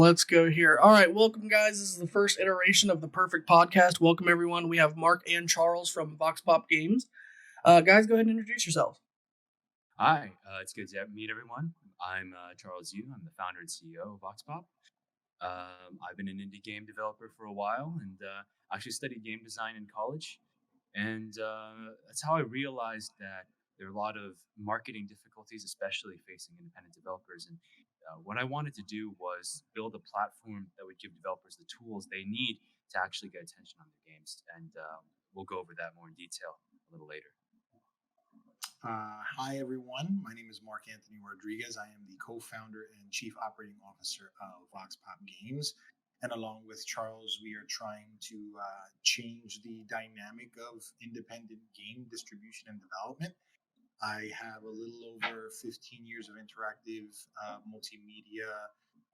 Let's go here. All right, welcome, guys. This is the first iteration of the Perfect Podcast. Welcome, everyone. We have Mark and Charles from VoxPop Games. Guys, go ahead and introduce yourselves. Hi, it's good to meet everyone. I'm Charles Yu. I'm the founder and CEO of VoxPop. I've been an indie game developer for a while and actually studied game design in college. And that's how I realized that there are a lot of marketing difficulties, especially facing independent developers. And what I wanted to do was build a platform that would give developers the tools they need to actually get attention on their games. And we'll go over that more in detail a little later. Hi, everyone. My name is Mark Anthony Rodriguez. I am the co-founder and chief operating officer of VoxPop Games. And along with Charles, we are trying to change the dynamic of independent game distribution and development. I have a little over 15 years of interactive multimedia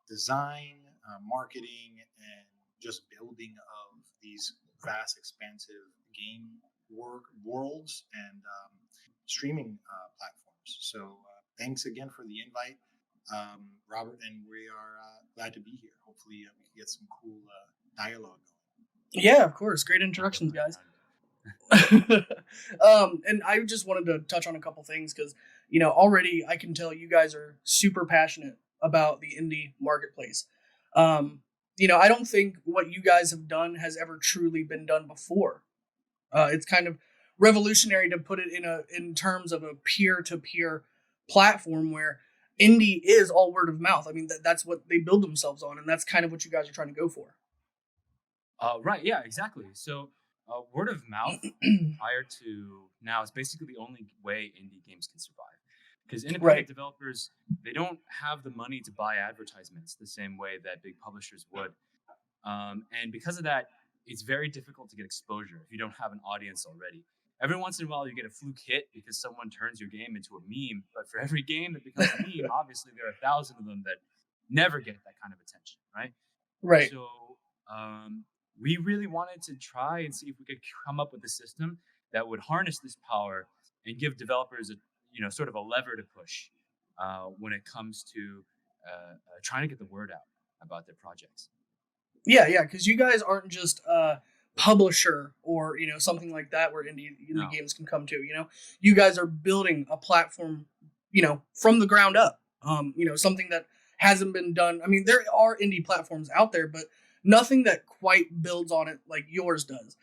design, marketing, and just building of these vast, expansive game worlds and streaming platforms. So thanks again for the invite, Robert, and we are glad to be here. Hopefully we can get some cool dialogue going. Yeah, of course. Great introductions, guys. And I just wanted to touch on a couple things because, already I can tell you guys are super passionate about the indie marketplace. I don't think what you guys have done has ever truly been done before. It's kind of revolutionary to put it in terms of a peer-to-peer platform where indie is all word of mouth. I mean, that's what they build themselves on, and that's kind of what you guys are trying to go for. Right, yeah, exactly. So word of mouth prior to now is basically the only way indie games can survive. Because independent developers, they don't have the money to buy advertisements the same way that big publishers would. And because of that, it's very difficult to get exposure if you don't have an audience already. Every once in a while, you get a fluke hit because someone turns your game into a meme. But for every game that becomes a meme, obviously there are 1,000 of them that never get that kind of attention, right? Right. So we really wanted to try and see if we could come up with a system that would harness this power and give developers sort of a lever to push when it comes to trying to get the word out about their projects. Yeah, because you guys aren't just publisher or something like that where indie games can come to. You guys are building a platform from the ground up, something that hasn't been done. I mean, there are indie platforms out there, but nothing that quite builds on it like yours does.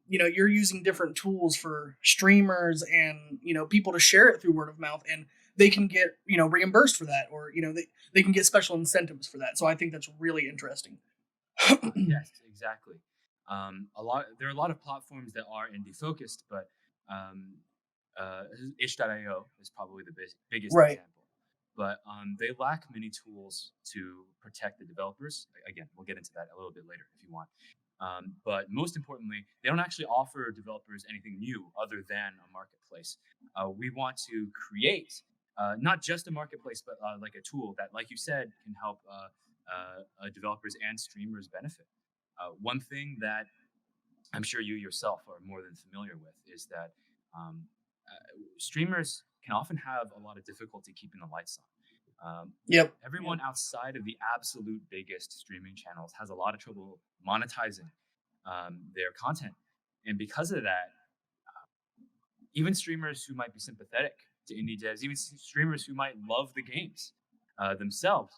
You're using different tools for streamers and people to share it through word of mouth, and they can get reimbursed for that, or they can get special incentives for that. So I think that's really interesting. Yes, exactly. There are a lot of platforms that are indie focused, but itch.io is probably the biggest example. But they lack many tools to protect the developers. Again, we'll get into that a little bit later if you want. But most importantly, they don't actually offer developers anything new other than a marketplace. We want to create not just a marketplace, but like a tool that, like you said, can help developers and streamers benefit. One thing that I'm sure you yourself are more than familiar with is that streamers can often have a lot of difficulty keeping the lights on. Everyone outside of the absolute biggest streaming channels has a lot of trouble monetizing their content. And because of that, even streamers who might be sympathetic to indie devs, even streamers who might love the games themselves,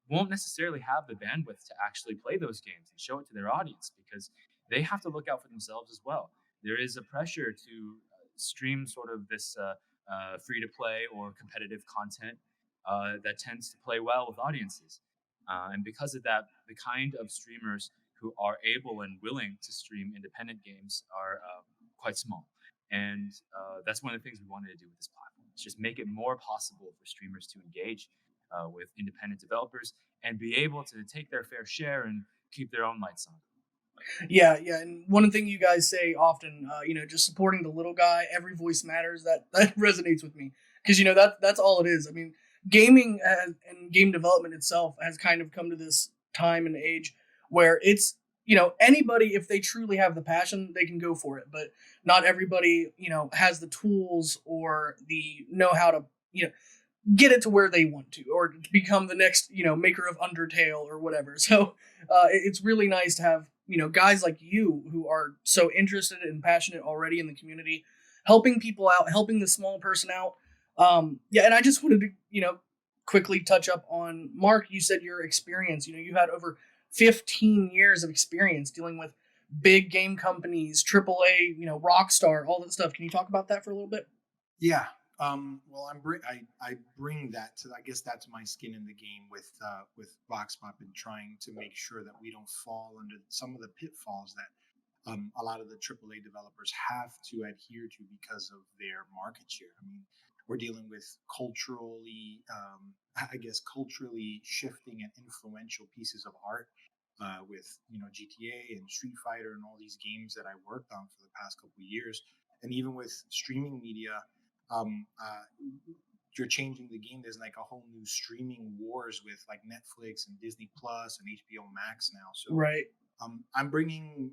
won't necessarily have the bandwidth to actually play those games and show it to their audience because they have to look out for themselves as well. There is a pressure to stream sort of this free-to-play or competitive content that tends to play well with audiences. And because of that, the kind of streamers who are able and willing to stream independent games are quite small. And that's one of the things we wanted to do with this platform. It's just make it more possible for streamers to engage with independent developers and be able to take their fair share and keep their own lights on. Yeah, and one thing you guys say often, just supporting the little guy, every voice matters. That resonates with me because that's all it is. I mean, gaming and game development itself has kind of come to this time and age where it's anybody, if they truly have the passion, they can go for it. But not everybody has the tools or the know how to get it to where they want to, or become the next, maker of Undertale or whatever. So it's really nice to have, guys like you who are so interested and passionate already in the community, helping people out, helping the small person out. Yeah, and I just wanted to, quickly touch up on Mark. You said your experience, you had over 15 years of experience dealing with big game companies, AAA, Rockstar, all that stuff. Can you talk about that for a little bit? Yeah. Well, I bring that to, I guess that's my skin in the game with VoxPop, and trying to make sure that we don't fall under some of the pitfalls that a lot of the AAA developers have to adhere to because of their market share. I mean, we're dealing with culturally, culturally shifting and influential pieces of art with GTA and Street Fighter and all these games that I worked on for the past couple of years, and even with streaming media. Um, uh, you're changing the game. There's like a whole new streaming wars with like Netflix and Disney Plus and HBO Max now. So right. I'm bringing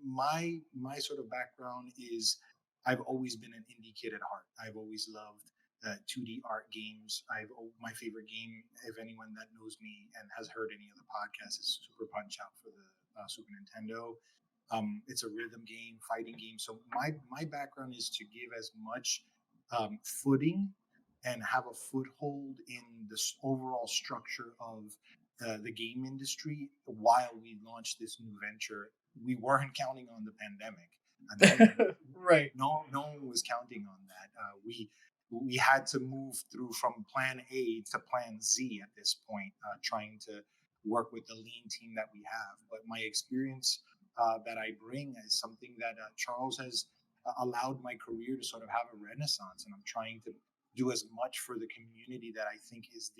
my sort of background is I've always been an indie kid at heart. I've always loved 2D art games. My favorite game, if anyone that knows me and has heard any of the podcasts, is Super Punch Out for the Super Nintendo. It's a rhythm game, fighting game. So my background is to give as much footing and have a foothold in this overall structure of the game industry while we launched this new venture. We weren't counting on the pandemic. Right. No one was counting on that. We had to move through from plan A to plan Z at this point, trying to work with the lean team that we have. But my experience that I bring is something that Charles has allowed my career to sort of have a renaissance, and I'm trying to do as much for the community that I think is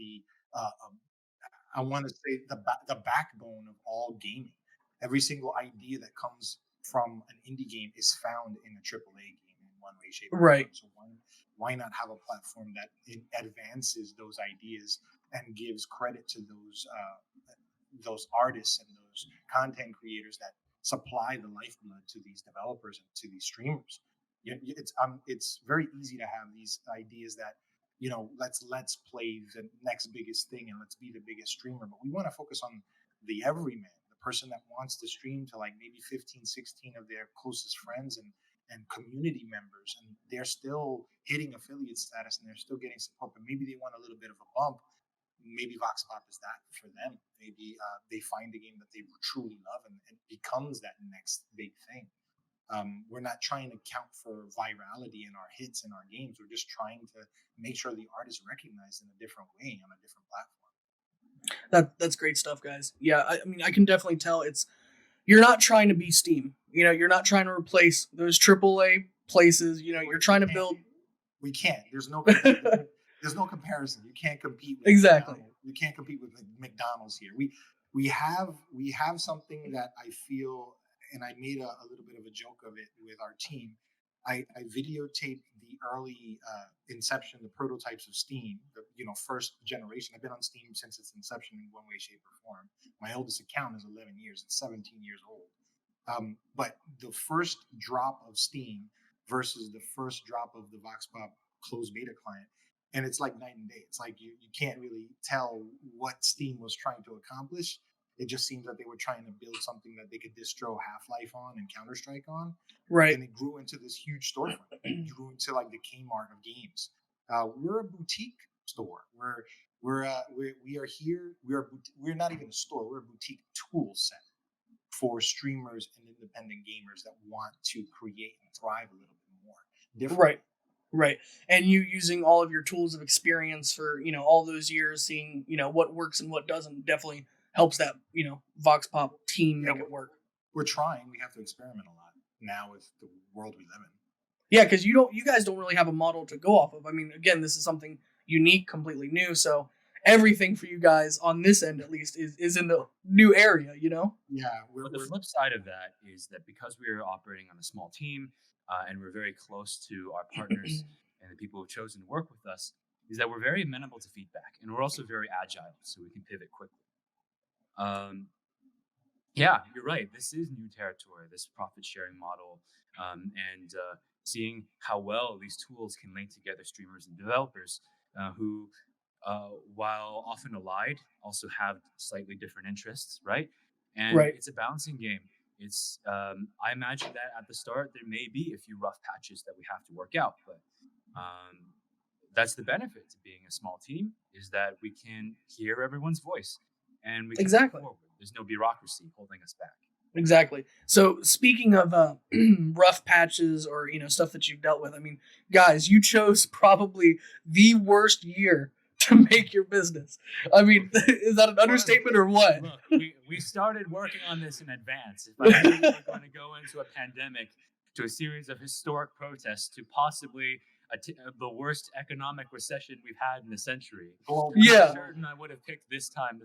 I want to say the backbone of all gaming. Every single idea that comes from an indie game is found in a AAA game in one way, shape, or right. form. So why not have a platform that advances those ideas and gives credit to those artists and those content creators that supply the lifeblood to these developers and to these streamers. It's very easy to have these ideas that let's play the next biggest thing and let's be the biggest streamer, but we want to focus on the everyman, the person that wants to stream to like maybe 15, 16 of their closest friends and community members, and they're still hitting affiliate status and they're still getting support, but maybe they want a little bit of a bump. Maybe VoxPop is that for them. Maybe they find a game that they truly love and it becomes that next big thing. We're not trying to count for virality in our hits in our games. We're just trying to make sure the art is recognized in a different way on a different platform. That's great stuff, guys. Yeah, I mean, I can definitely tell you're not trying to be Steam. You're not trying to replace those AAA places. You're trying to build. We can't. There's no comparison. You can't compete with exactly. You can't compete with McDonald's here. We have something that I feel, and I made a little bit of a joke of it with our team. I videotaped the early inception, the prototypes of Steam, the first generation. I've been on Steam since its inception in one way, shape, or form. My oldest account is 11 years. It's 17 years old. But the first drop of Steam versus the first drop of the VoxPop closed beta client, and it's like night and day. It's like you can't really tell what Steam was trying to accomplish. It just seems that they were trying to build something that they could distro Half-Life on and Counter-Strike on. Right. And it grew into this huge storefront. It grew into like the Kmart of games. We're a boutique store. We are here. We're not even a store. We're a boutique tool set for streamers and independent gamers that want to create and thrive a little bit more. Different. Right. And you using all of your tools of experience for, all those years, seeing, what works and what doesn't, definitely helps that, VoxPop team make it work. We're trying. We have to experiment a lot now with the world we live in. Yeah, because you guys don't really have a model to go off of. I mean, again, this is something unique, completely new. So everything for you guys on this end, at least, is in the new area, Yeah. But the flip side of that is that because we're operating on a small team and we're very close to our partners and the people who've chosen to work with us, is that we're very amenable to feedback, and we're also very agile, so we can pivot quickly. Yeah, you're right. This is new territory, this profit sharing model, and seeing how well these tools can link together streamers and developers who, while often allied, also have slightly different interests, right? And it's a balancing game. It's I imagine that at the start there may be a few rough patches that we have to work out, but that's the benefit to being a small team, is that we can hear everyone's voice and we can move forward. There's no bureaucracy holding us back. Exactly. So speaking of rough patches or stuff that you've dealt with, I mean, guys, you chose probably the worst year to make your business. I mean, is that an understatement or what? Look, we started working on this in advance. If I knew we were going to go into a pandemic, to a series of historic protests, to possibly the worst economic recession we've had in a century, I'm certain I would have picked this time.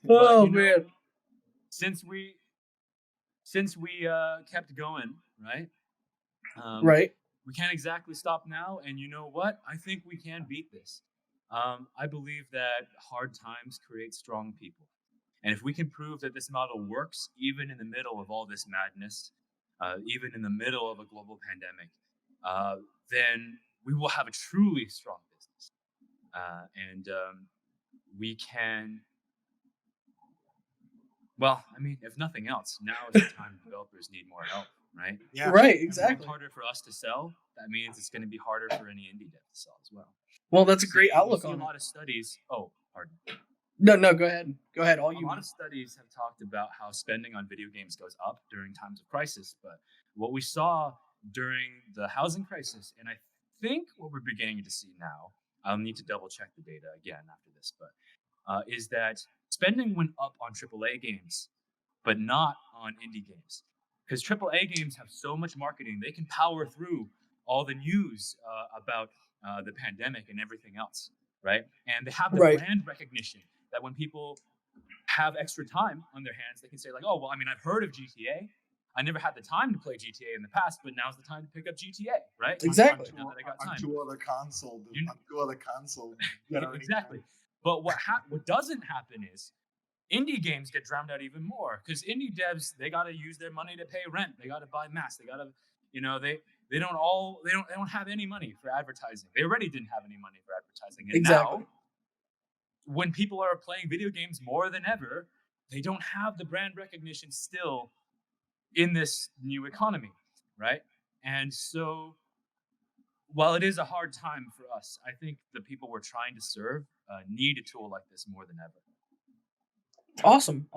Man. Since we kept going, right? Right. We can't exactly stop now, and you know what? I think we can beat this. I believe that hard times create strong people. And if we can prove that this model works, even in the middle of all this madness, even in the middle of a global pandemic, then we will have a truly strong business. And we can, well, I mean, if nothing else, now is the time developers need more help, right? Yeah. Right, exactly. If it's harder for us to sell, that means it's going to be harder for any indie dev to sell as well. Well, that's a great outlook on a lot of studies. Oh, pardon. No, go ahead. Go ahead. A lot of studies have talked about how spending on video games goes up during times of crisis. But what we saw during the housing crisis, and I think what we're beginning to see now, I'll need to double check the data again after this, but is that spending went up on AAA games, but not on indie games. Because AAA games have so much marketing, they can power through all the news about the pandemic and everything else, right? And they have the brand recognition that when people have extra time on their hands, they can say like, oh, well, I mean, I've heard of GTA. I never had the time to play GTA in the past, but now's the time to pick up GTA, right? Exactly. Now that I got time. On two other console. Exactly. But what doesn't happen is indie games get drowned out even more, because indie devs, they got to use their money to pay rent. They got to buy masks. They got to, they don't have any money for advertising. They already didn't have any money for advertising. And now, when people are playing video games more than ever, they don't have the brand recognition still in this new economy, right? And so, while it is a hard time for us, I think the people we're trying to serve need a tool like this more than ever. Awesome.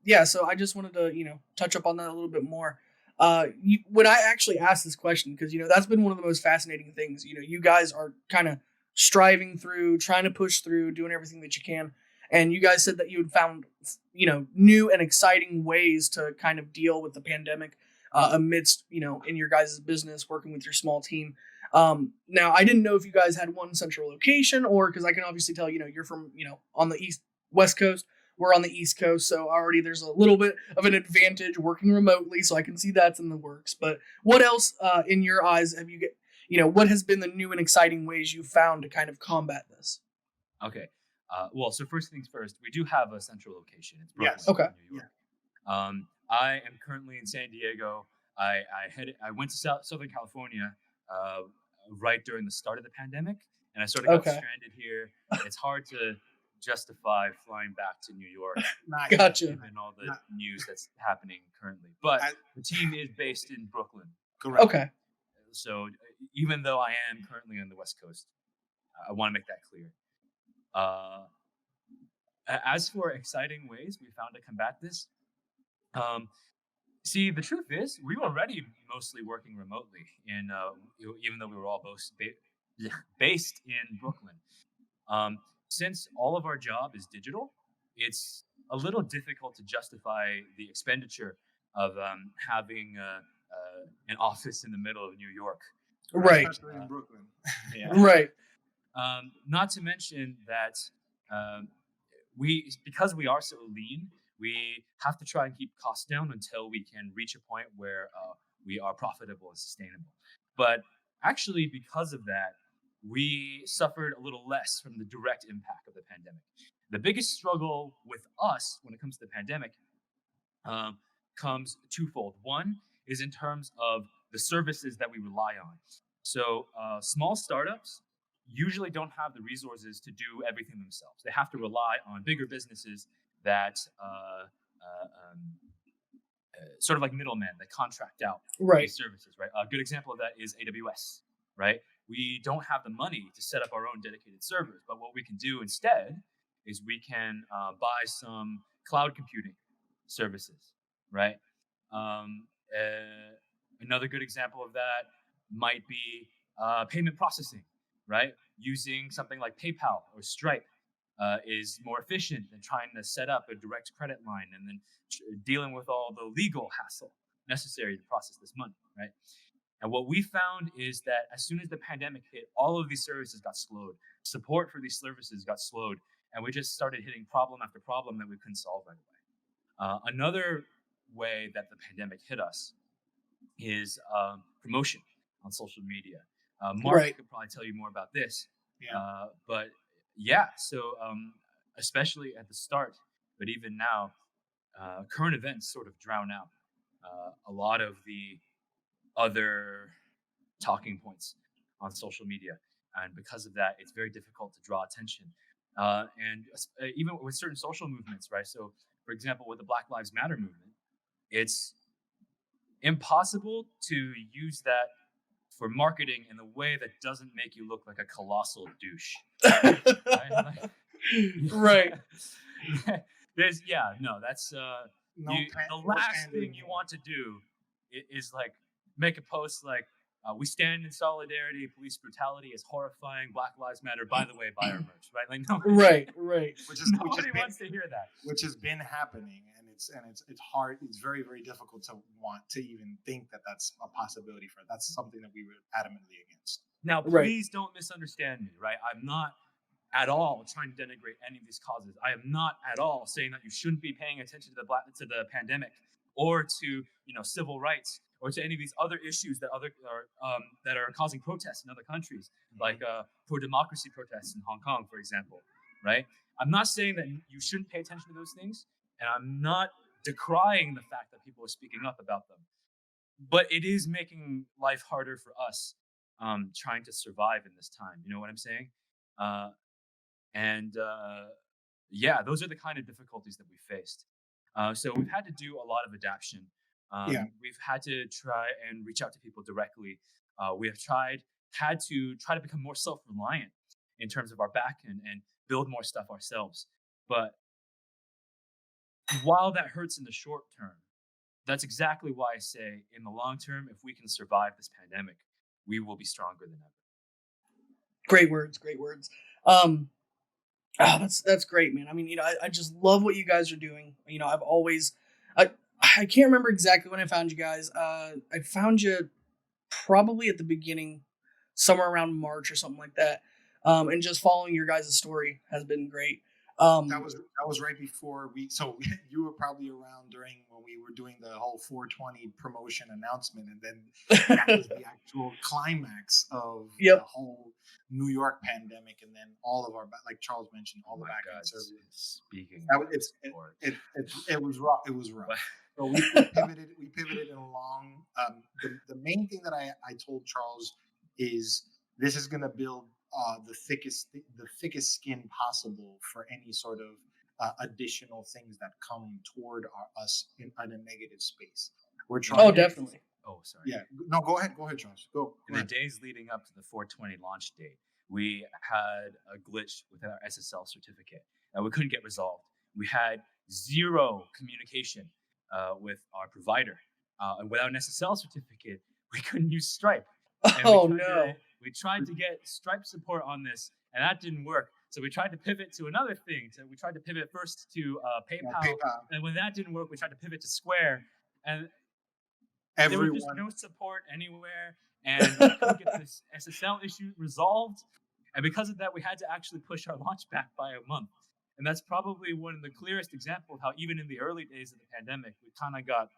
Yeah, so I just wanted to, touch up on that a little bit more. When I actually asked this question, because, that's been one of the most fascinating things, you guys are kind of striving through, trying to push through, doing everything that you can. And you guys said that you had found, new and exciting ways to kind of deal with the pandemic amidst, in your guys' business, working with your small team. Now, I didn't know if you guys had one central location, or because I can obviously tell, you're from, on the West Coast. We're on the East Coast, so already there's a little bit of an advantage working remotely, so I can see that's in the works. But what else, in your eyes, have you what has been the new and exciting ways you found to kind of combat this? Okay. Well, so first things first, we do have a central location. It's Brooklyn, New York. Yeah. I am currently in San Diego. I went to Southern California right during the start of the pandemic, and I sort of got stranded here. It's hard to justify flying back to New York, gotcha, given all the news that's happening currently. But the team is based in Brooklyn. Correct. Okay. So even though I am currently on the West Coast, I want to make that clear. As for exciting ways we found to combat this, see, the truth is, we were already mostly working remotely, even though we were all both based in Brooklyn. Since all of our job is digital, it's a little difficult to justify the expenditure of having an office in the middle of New York. Right. In Brooklyn. Yeah. Right. Not to mention that because we are so lean, we have to try and keep costs down until we can reach a point where we are profitable and sustainable. But actually, because of that, we suffered a little less from the direct impact of the pandemic. The biggest struggle with us when it comes to the pandemic comes twofold. One is in terms of the services that we rely on. So small startups usually don't have the resources to do everything themselves. They have to rely on bigger businesses that sort of like middlemen that contract out these services, right? A good example of that is AWS, right? We don't have the money to set up our own dedicated servers, but what we can do instead is we can buy some cloud computing services, right? Another good example of that might be payment processing, right? Using something like PayPal or Stripe is more efficient than trying to set up a direct credit line and then dealing with all the legal hassle necessary to process this money, right? And what we found is that as soon as the pandemic hit, all of these services got slowed. Support for these services got slowed, and we just started hitting problem after problem that we couldn't solve right away. Another way that the pandemic hit us is promotion on social media. Mark could probably tell you more about this. But yeah, so especially at the start, but even now, current events sort of drown out a lot of the other talking points on social media. And because of that, it's very difficult to draw attention. And even with certain social movements, right? So, for example, with the Black Lives Matter movement, it's impossible to use that for marketing in a way that doesn't make you look like a colossal douche. Right. That's the last thing you want to do is like make a post like we stand in solidarity. Police brutality is horrifying. Black Lives Matter. By the way, buy our merch. Right? Like no. Right. Nobody wants to hear that. Which has been happening, and it's hard. It's very, very difficult to want to even think that that's a possibility for it. That's something that we were adamantly against. Now, please don't misunderstand me. Right? I'm not at all trying to denigrate any of these causes. I am not at all saying that you shouldn't be paying attention to the pandemic or to civil rights or to any of these other issues that are causing protests in other countries, like pro-democracy protests in Hong Kong, for example. Right? I'm not saying that you shouldn't pay attention to those things, and I'm not decrying the fact that people are speaking up about them. But it is making life harder for us trying to survive in this time. You know what I'm saying? Those are the kind of difficulties that we faced. So we've had to do a lot of adaptation. We've had to try and reach out to people directly. We have had to try to become more self-reliant in terms of our back end and build more stuff ourselves. But while that hurts in the short term, that's exactly why I say in the long term, if we can survive this pandemic, we will be stronger than ever. Great words. That's great, man. I mean, I just love what you guys are doing. I can't remember exactly when I found you guys. I found you probably at the beginning, somewhere around March or something like that. And just following your guys' story has been great. That was right before so you were probably around during when we were doing the whole 420 promotion announcement, and then that was the actual climax of the whole New York pandemic, and then all of our, like Charles mentioned, all the back end services. Speaking, it was rough. It was rough. So we pivoted along. The main thing that I told Charles is this is going to build the thickest skin possible for any sort of additional things that come toward us in a negative space. We're trying. Oh, definitely. Oh, sorry. Yeah. No, go ahead, Charles. Go. In the days leading up to the 420 launch date, we had a glitch with our SSL certificate that we couldn't get resolved. We had zero communication with our provider, and without an SSL certificate, we couldn't use Stripe. We tried to get Stripe support on this, and that didn't work. So we tried to pivot to another thing. So we tried to pivot first to PayPal, and when that didn't work, we tried to pivot to Square, and there was just no support anywhere, and we couldn't get this SSL issue resolved. And because of that, we had to actually push our launch back by a month. And that's probably one of the clearest examples of how even in the early days of the pandemic, we kind of got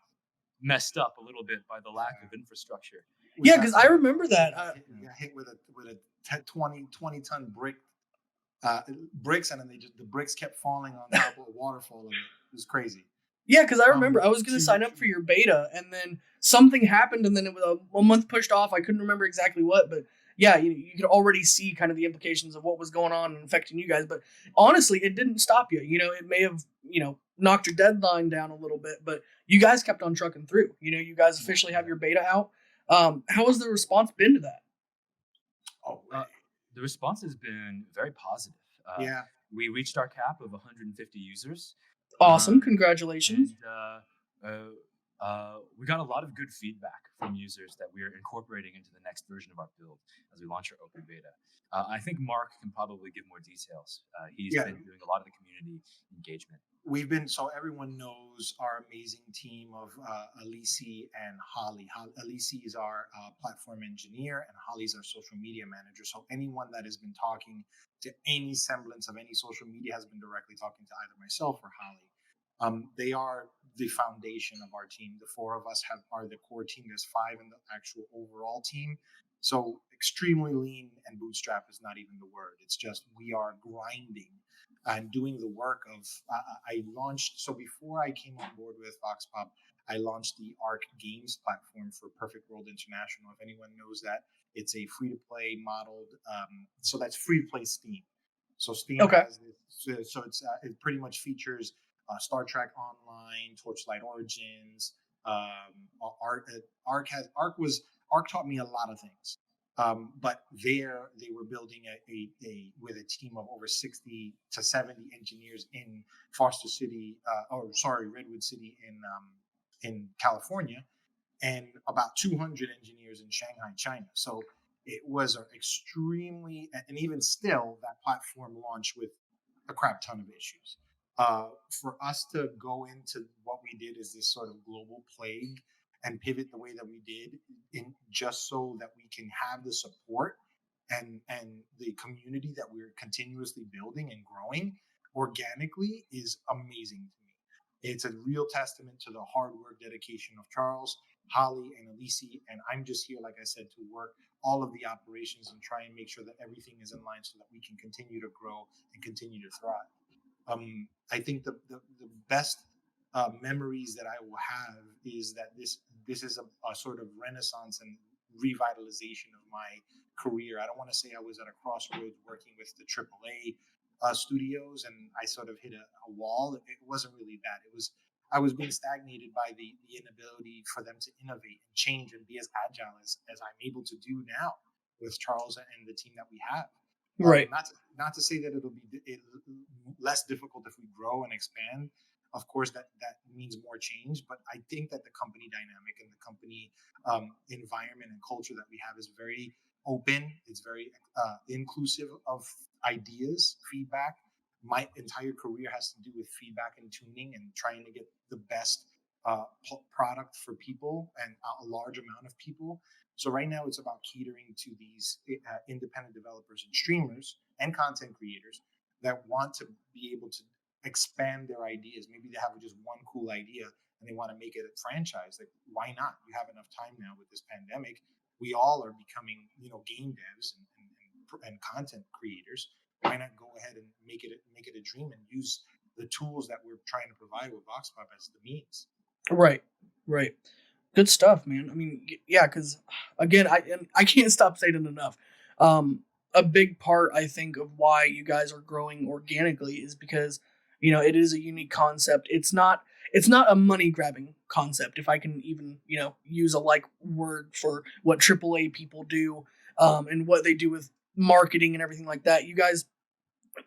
messed up a little bit by the lack of infrastructure. Yeah, because I remember that. We got hit with a 20 ton bricks, and then the bricks kept falling on top of a waterfall of it. It was crazy. Yeah, because I remember I was going to sign up for your beta, and then something happened, and then it was a month pushed off. I couldn't remember exactly what, but yeah, you could already see kind of the implications of what was going on and affecting you guys. But honestly, it didn't stop you. It may have, knocked your deadline down a little bit, but you guys kept on trucking through. You guys officially have your beta out. How has the response been to that? The response has been very positive. Yeah. We reached our cap of 150 users. Awesome. Congratulations. And we got a lot of good feedback from users that we are incorporating into the next version of our build as we launch our open beta. I think Mark can probably give more details. He's been doing a lot of the community engagement. So everyone knows our amazing team of Alisi and Holly. Alisi is our platform engineer, and Holly's our social media manager. So anyone that has been talking to any semblance of any social media has been directly talking to either myself or Holly. They are the foundation of our team. The four of us are the core team. There's 5 in the actual overall team. So extremely lean and bootstrap is not even the word. It's just we are grinding and doing the work of. I launched, so before I came on board with VoxPop, I launched the ARC Games platform for Perfect World International. If anyone knows that, it's a free-to-play modeled. So that's free-to-play Steam. So Steam has this. So it pretty much features Star Trek Online, Torchlight Origins. Arc taught me a lot of things. But they were building with a team of over 60 to 70 engineers in Redwood City in California, and about 200 engineers in Shanghai, China. So it was an extremely, and even still, that platform launched with a crap ton of issues. For us to go into what we did as this sort of global plague and pivot the way that we did, just so that we can have the support and the community that we're continuously building and growing organically, is amazing to me. It's a real testament to the hard work, dedication of Charles, Holly, and Alisi, and I'm just here, like I said, to work all of the operations and try and make sure that everything is in line so that we can continue to grow and continue to thrive. I think the best memories that I will have is that this is a sort of renaissance and revitalization of my career. I don't want to say I was at a crossroads working with the AAA studios and I sort of hit a wall. It wasn't really that. I was being stagnated by the inability for them to innovate and change and be as agile as I'm able to do now with Charles and the team that we have. Right. Not to say that it'll be less difficult if we grow and expand. Of course, that means more change. But I think that the company dynamic and the company environment and culture that we have is very open. It's very inclusive of ideas, feedback. My entire career has to do with feedback and tuning and trying to get the best product for people and a large amount of people. So right now it's about catering to these independent developers and streamers and content creators that want to be able to expand their ideas. Maybe they have just one cool idea and they want to make it a franchise. Like, why not? You have enough time now with this pandemic. We all are becoming, game devs and content creators. Why not go ahead and make it a dream and use the tools that we're trying to provide with VoxPop as the means? Right. Good stuff, man. I mean, yeah, because again, I can't stop saying it enough. A big part, I think, of why you guys are growing organically is because it is a unique concept. It's not a money grabbing concept, if I can even use a word for what AAA people do, and what they do with marketing and everything like that. You guys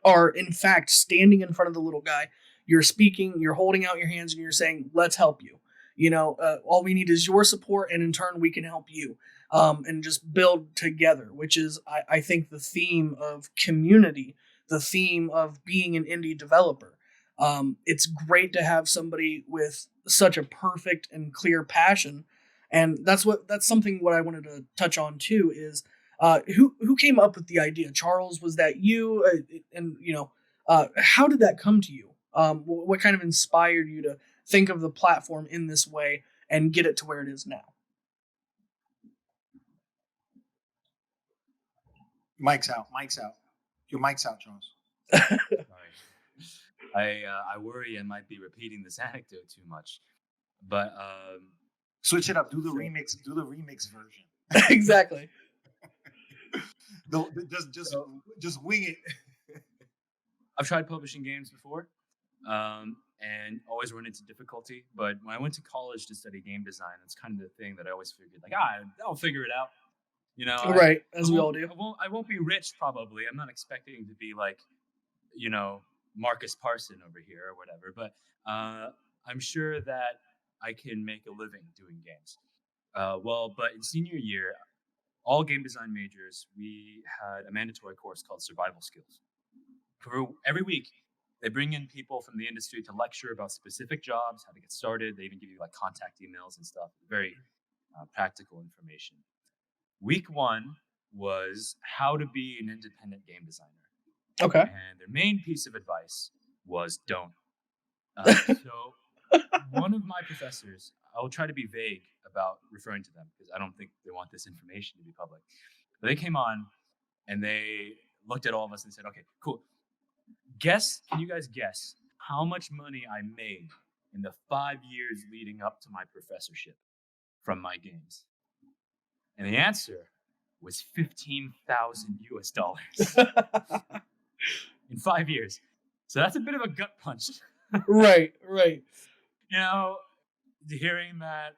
are in fact standing in front of the little guy. You're speaking. You're holding out your hands, and you're saying, "Let's help you." All we need is your support, and in turn, we can help you, and just build together, which is, I think, the theme of community, the theme of being an indie developer. It's great to have somebody with such a perfect and clear passion, and that's something what I wanted to touch on too is, who came up with the idea? Charles, was that you? And how did that come to you? What kind of inspired you to think of the platform in this way and get it to where it is now? Mic's out. Your mic's out, Charles. I worry I might be repeating this anecdote too much, but switch it up. Do the remix. Do the remix version. Exactly. Just wing it. I've tried publishing games before, and always run into difficulty. But when I went to college to study game design, it's kind of the thing that I always figured, like, I'll figure it out. You know, right? As we all do. I won't be rich, probably. I'm not expecting to be like, Marcus Parson over here or whatever. But I'm sure that I can make a living doing games. But in senior year, all game design majors, we had a mandatory course called survival skills. Every week, they bring in people from the industry to lecture about specific jobs, how to get started. They even give you like contact emails and stuff. Very practical information. Week 1 was how to be an independent game designer. Okay. And their main piece of advice was don't. So one of my professors, I'll try to be vague about referring to them because I don't think they want this information to be public. But they came on and they looked at all of us and said, okay, cool. Can you guys guess how much money I made in the 5 years leading up to my professorship from my games? And the answer was $15,000 in 5 years. So that's a bit of a gut punch. Right. Hearing that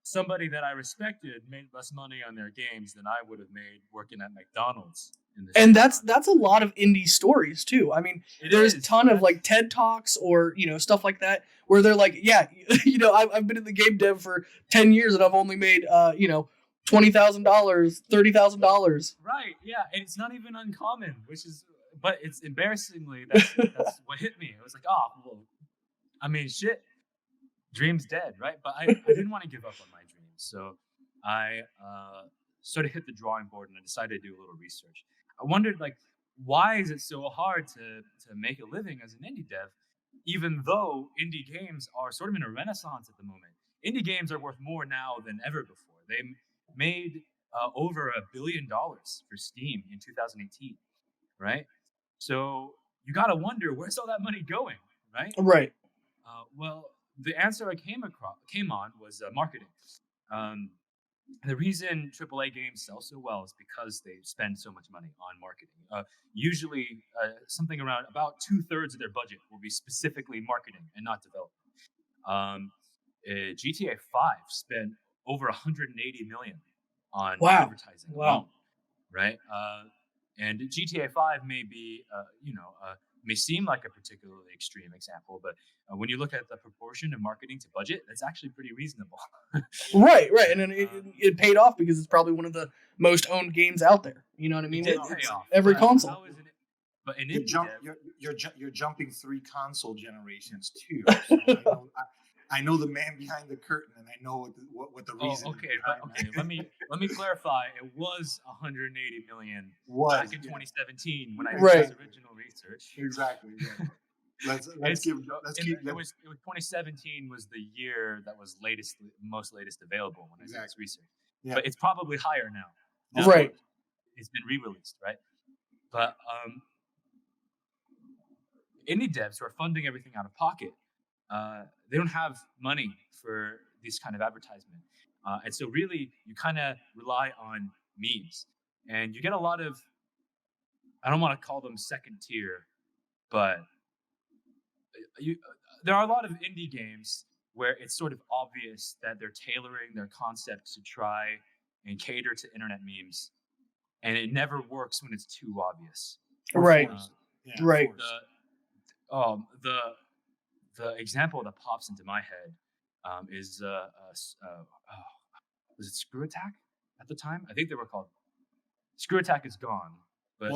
somebody that I respected made less money on their games than I would have made working at McDonald's. And that's a lot of indie stories too. I mean, there's a ton of like TED Talks or stuff like that where they're like, yeah, I've been in the game dev for 10 years and I've only made $20,000, $30,000. Right. Yeah, and it's not even uncommon, but it's embarrassingly that's what hit me. It was like, shit, dreams dead, right? But I didn't want to give up on my dreams, so I sort of hit the drawing board and I decided to do a little research. I wondered, like, why is it so hard to make a living as an indie dev, even though indie games are sort of in a renaissance at the moment? Indie games are worth more now than ever before. They made over $1 billion for Steam in 2018, right? So you got to wonder, where's all that money going, right? Right. The answer I came on was marketing. The reason AAA games sell so well is because they spend so much money on marketing. Usually, something around about 2/3 of their budget will be specifically marketing and not development. GTA 5 spent over $180 million on advertising alone, right? And GTA 5 may be, may seem like a particularly extreme example, but when you look at the proportion of marketing to budget, that's actually pretty reasonable. Right. And then it paid off because it's probably one of the most owned games out there. You know what I mean? It did pay off. Every console. But you're jumping 3 console generations too. So I know the man behind the curtain, and I know what the reason. Okay. Let me clarify. It was $180 million back in 2017 when I did this original research. Exactly. Yeah. Let's keep. It was 2017 was the year that was most latest available when I did this research. Yeah. But it's probably higher now. Right. It's been re-released, right? But indie devs who are funding everything out of pocket, they don't have money for this kind of advertisement. And so really, you kind of rely on memes. And you get a lot of, I don't want to call them second tier, but there are a lot of indie games where it's sort of obvious that they're tailoring their concept to try and cater to internet memes. And it never works when it's too obvious. Right. Right. The example that pops into my head is was it Screw Attack at the time? I think they were called Screw Attack is gone, but I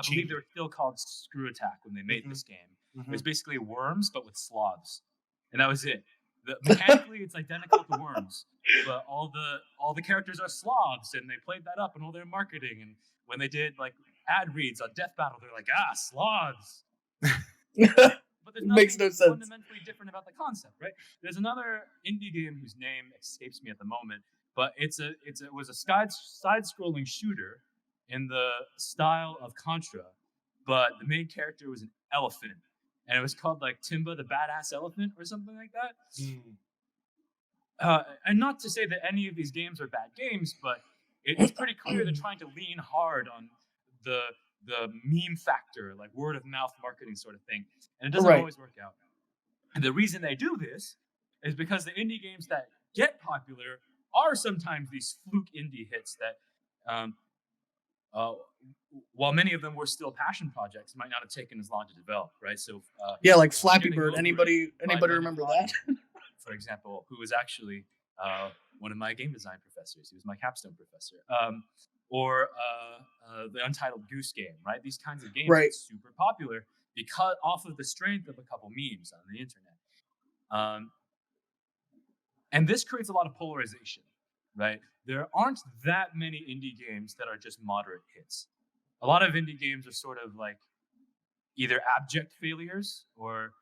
believe they were still called Screw Attack when they made this game. Mm-hmm. It was basically Worms but with sloths, and that was it. Mechanically, it's identical to Worms, but all the characters are sloths, and they played that up in all their marketing. And when they did like ad reads on Death Battle, they're like, sloths. But there's nothing fundamentally different about the concept, right? There's another indie game whose name escapes me at the moment, but it was a side-scrolling shooter in the style of Contra, but the main character was an elephant, and it was called like Timba the Badass Elephant or something like that. And not to say that any of these games are bad games, but it's pretty clear they're trying to lean hard on the meme factor, like word of mouth marketing sort of thing, and it doesn't always work out. And the reason they do this is because the indie games that get popular are sometimes these fluke indie hits that, while many of them were still passion projects, might not have taken as long to develop, right? So like Flappy Bird. Anybody remember that? For example, who was actually one of my game design professors. He was my capstone professor. Or the Untitled Goose Game, right? These kinds of games are super popular because off of the strength of a couple memes on the internet. And this creates a lot of polarization, right? There aren't that many indie games that are just moderate hits. A lot of indie games are sort of like either abject failures or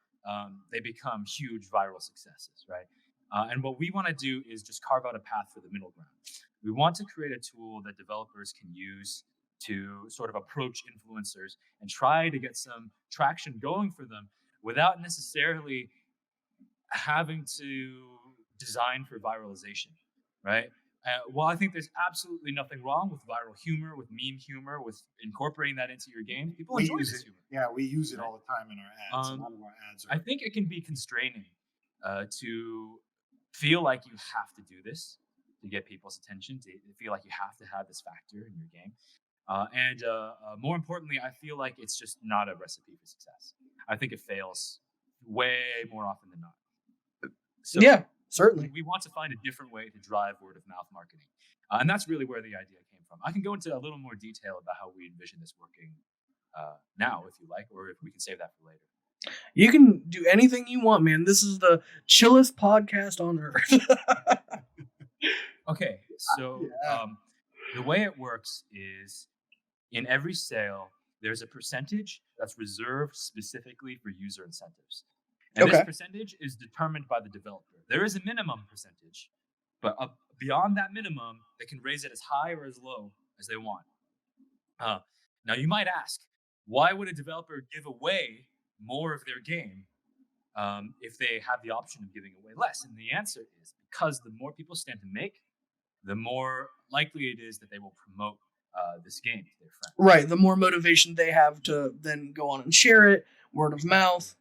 they become huge viral successes, right? And what we want to do is just carve out a path for the middle ground. We want to create a tool that developers can use to sort of approach influencers and try to get some traction going for them without necessarily having to design for viralization, right? Well, I think there's absolutely nothing wrong with viral humor, with meme humor, with incorporating that into your game. People enjoy this humor. Yeah, we use it all the time in our ads. A lot of our ads are... I think it can be constraining to feel like you have to do this to get people's attention, to feel like you have to have this factor in your game. And more importantly, I feel like it's just not a recipe for success. I think it fails way more often than not. So yeah, certainly. We want to find a different way to drive word of mouth marketing. And that's really where the idea came from. I can go into a little more detail about how we envision this working now, if you like, or if we can save that for later. You can do anything you want, man. This is the chillest podcast on earth. Okay, so the way it works is in every sale, there's a percentage that's reserved specifically for user incentives. And this percentage is determined by the developer. There is a minimum percentage, but beyond that minimum, they can raise it as high or as low as they want. Now, you might ask, why would a developer give away more of their game if they have the option of giving away less? And the answer is because the more people stand to make, the more likely it is that they will promote this game to their friends. Right. The more motivation they have to then go on and share it, word of mouth.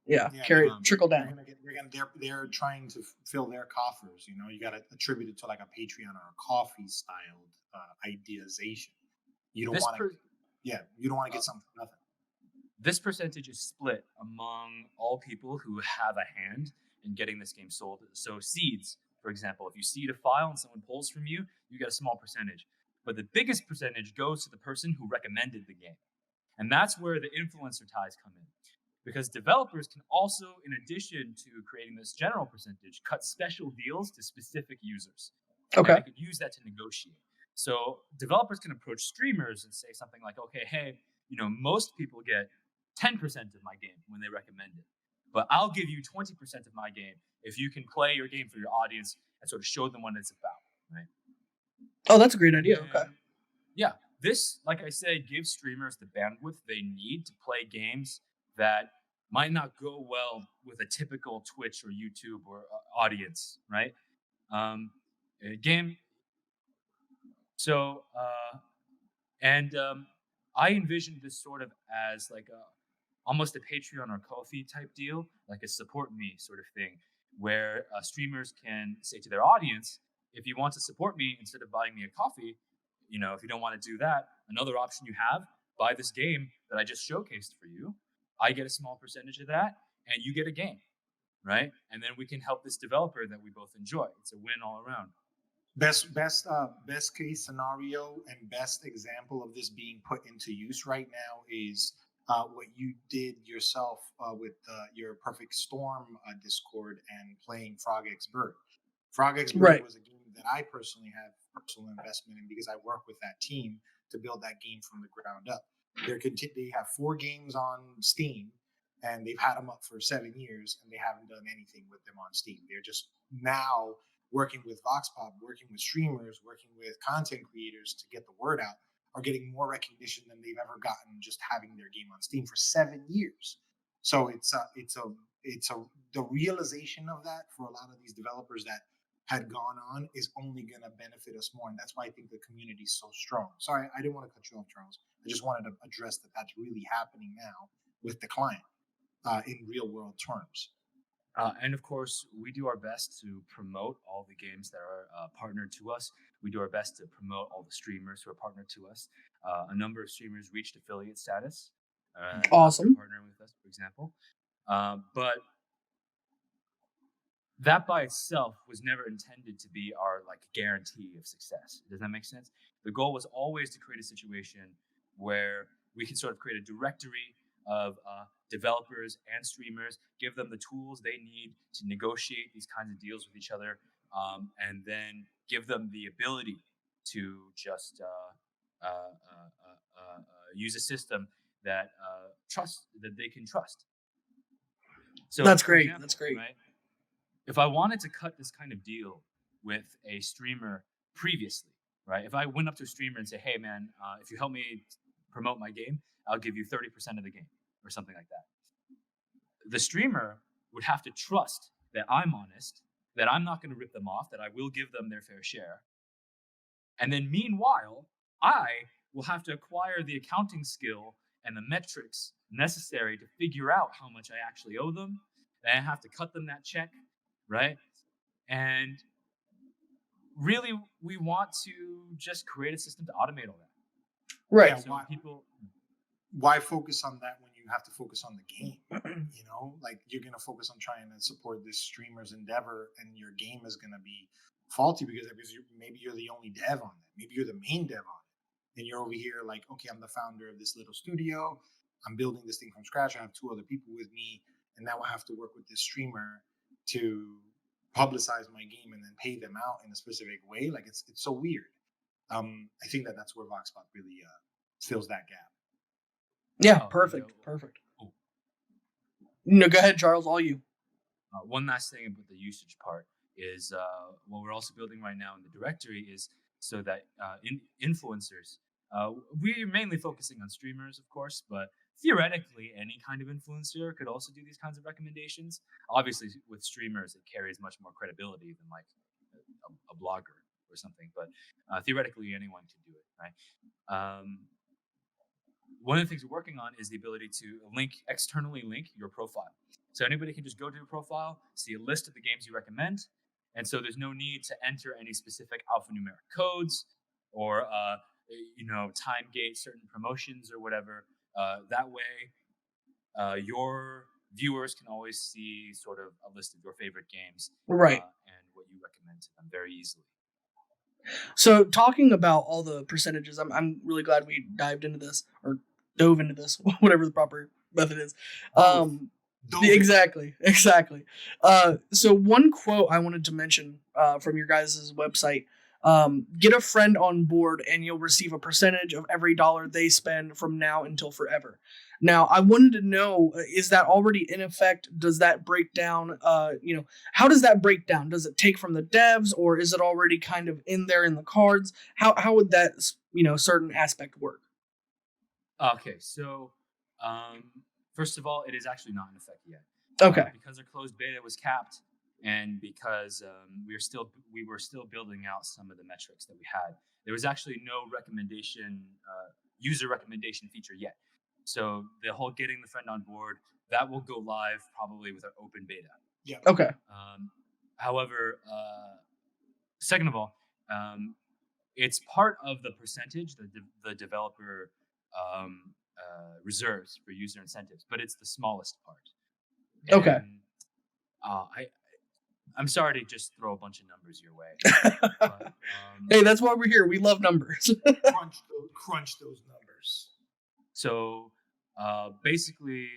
Yeah, trickle down. They're trying to fill their coffers. You know, you got to attribute it to like a Patreon or a coffee styled idealization. You don't want to. You don't want to get something for nothing. This percentage is split among all people who have a hand in getting this game sold. So seeds, for example, if you seed a file and someone pulls from you, you get a small percentage. But the biggest percentage goes to the person who recommended the game. And that's where the influencer ties come in. Because developers can also, in addition to creating this general percentage, cut special deals to specific users. Okay. And they could use that to negotiate. So developers can approach streamers and say something like, okay, hey, you know, most people get 10% of my game when they recommend it. But I'll give you 20% of my game if you can play your game for your audience and sort of show them what it's about, right? Oh, that's a great idea. Okay. Yeah. This, like I said, gives streamers the bandwidth they need to play games that might not go well with a typical Twitch or YouTube or audience, right? I envisioned this sort of as like almost a Patreon or Ko-fi type deal, like a support me sort of thing, where streamers can say to their audience, if you want to support me instead of buying me a coffee, you know, if you don't want to do that, another option you have, buy this game that I just showcased for you. I get a small percentage of that, and you get a game, right? And then we can help this developer that we both enjoy. It's a win all around. Best case scenario and best example of this being put into use right now is what you did yourself with your Perfect Storm Discord and playing Frog X Bird. Frog X Bird was a game that I personally have personal investment in because I work with that team to build that game from the ground up. They have 4 games on Steam, and they've had them up for 7 years, and they haven't done anything with them on Steam. They're just now working with VoxPop, working with streamers, working with content creators to get the word out are getting more recognition than they've ever gotten just having their game on Steam for 7 years. So the realization of that for a lot of these developers that had gone on is only going to benefit us more, and that's why I think the community is so strong. Sorry, I didn't want to cut you off, Charles. I just wanted to address that that's really happening now with the client in real world terms. And of course, we do our best to promote all the games that are partnered to us. We do our best to promote all the streamers who are partnered to us. A number of streamers reached affiliate status. Awesome. Partnering with us, for example. But that by itself was never intended to be our guarantee of success. Does that make sense? The goal was always to create a situation where we can sort of create a directory of developers and streamers, give them the tools they need to negotiate these kinds of deals with each other, and then give them the ability to just use a system that they can trust. So that's great. Example, that's great. Right? If I wanted to cut this kind of deal with a streamer previously, right? If I went up to a streamer and say, "Hey, man, if you help me promote my game, I'll give you 30% of the game," or something like that. The streamer would have to trust that I'm honest, that I'm not going to rip them off, that I will give them their fair share. And then meanwhile, I will have to acquire the accounting skill and the metrics necessary to figure out how much I actually owe them. And I have to cut them that check, right? And really, we want to just create a system to automate all that. Right. Yeah, so why focus on that when you have to focus on the game? You know, like you're going to focus on trying to support this streamer's endeavor, and your game is going to be faulty because maybe you're the only dev on it. Maybe you're the main dev on it. And you're over here like, okay, I'm the founder of this little studio. I'm building this thing from scratch. I have 2 other people with me. And now I have to work with this streamer to publicize my game and then pay them out in a specific way. Like it's so weird. I think that's where VoxPop really fills that gap. Yeah, perfect. Perfect. Oh. No, go ahead, Charles. All you. One last thing about the usage part is what we're also building right now in the directory is so that influencers, we're mainly focusing on streamers, of course, but theoretically, any kind of influencer could also do these kinds of recommendations. Obviously, with streamers, it carries much more credibility than like a blogger or something, but theoretically, anyone can do it, right? One of the things we're working on is the ability to externally link your profile. So anybody can just go to your profile, see a list of the games you recommend, and so there's no need to enter any specific alphanumeric codes or time gate certain promotions or whatever. That way, your viewers can always see sort of a list of your favorite games, right, and what you recommend to them very easily. So talking about all the percentages, I'm really glad we dove into this, whatever the proper method is. Exactly. So one quote I wanted to mention from your guys' website, get a friend on board and you'll receive a percentage of every dollar they spend from now until forever. Now, I wanted to know, is that already in effect? Does that break down, how does that break down? Does it take from the devs, or is it already kind of in there in the cards? How would that, certain aspect work? Okay, so first of all, it is actually not in effect yet. Okay. Because our closed beta was capped, and because we were still building out some of the metrics that we had. There was actually no user recommendation feature yet. So the whole getting the friend on board, that will go live probably with our open beta. Yeah. Okay. However, second of all, it's part of the percentage that the developer reserves for user incentives, but it's the smallest part. And, okay. I'm sorry to just throw a bunch of numbers your way. But, hey, that's why we're here. We love numbers. crunch those numbers. So basically,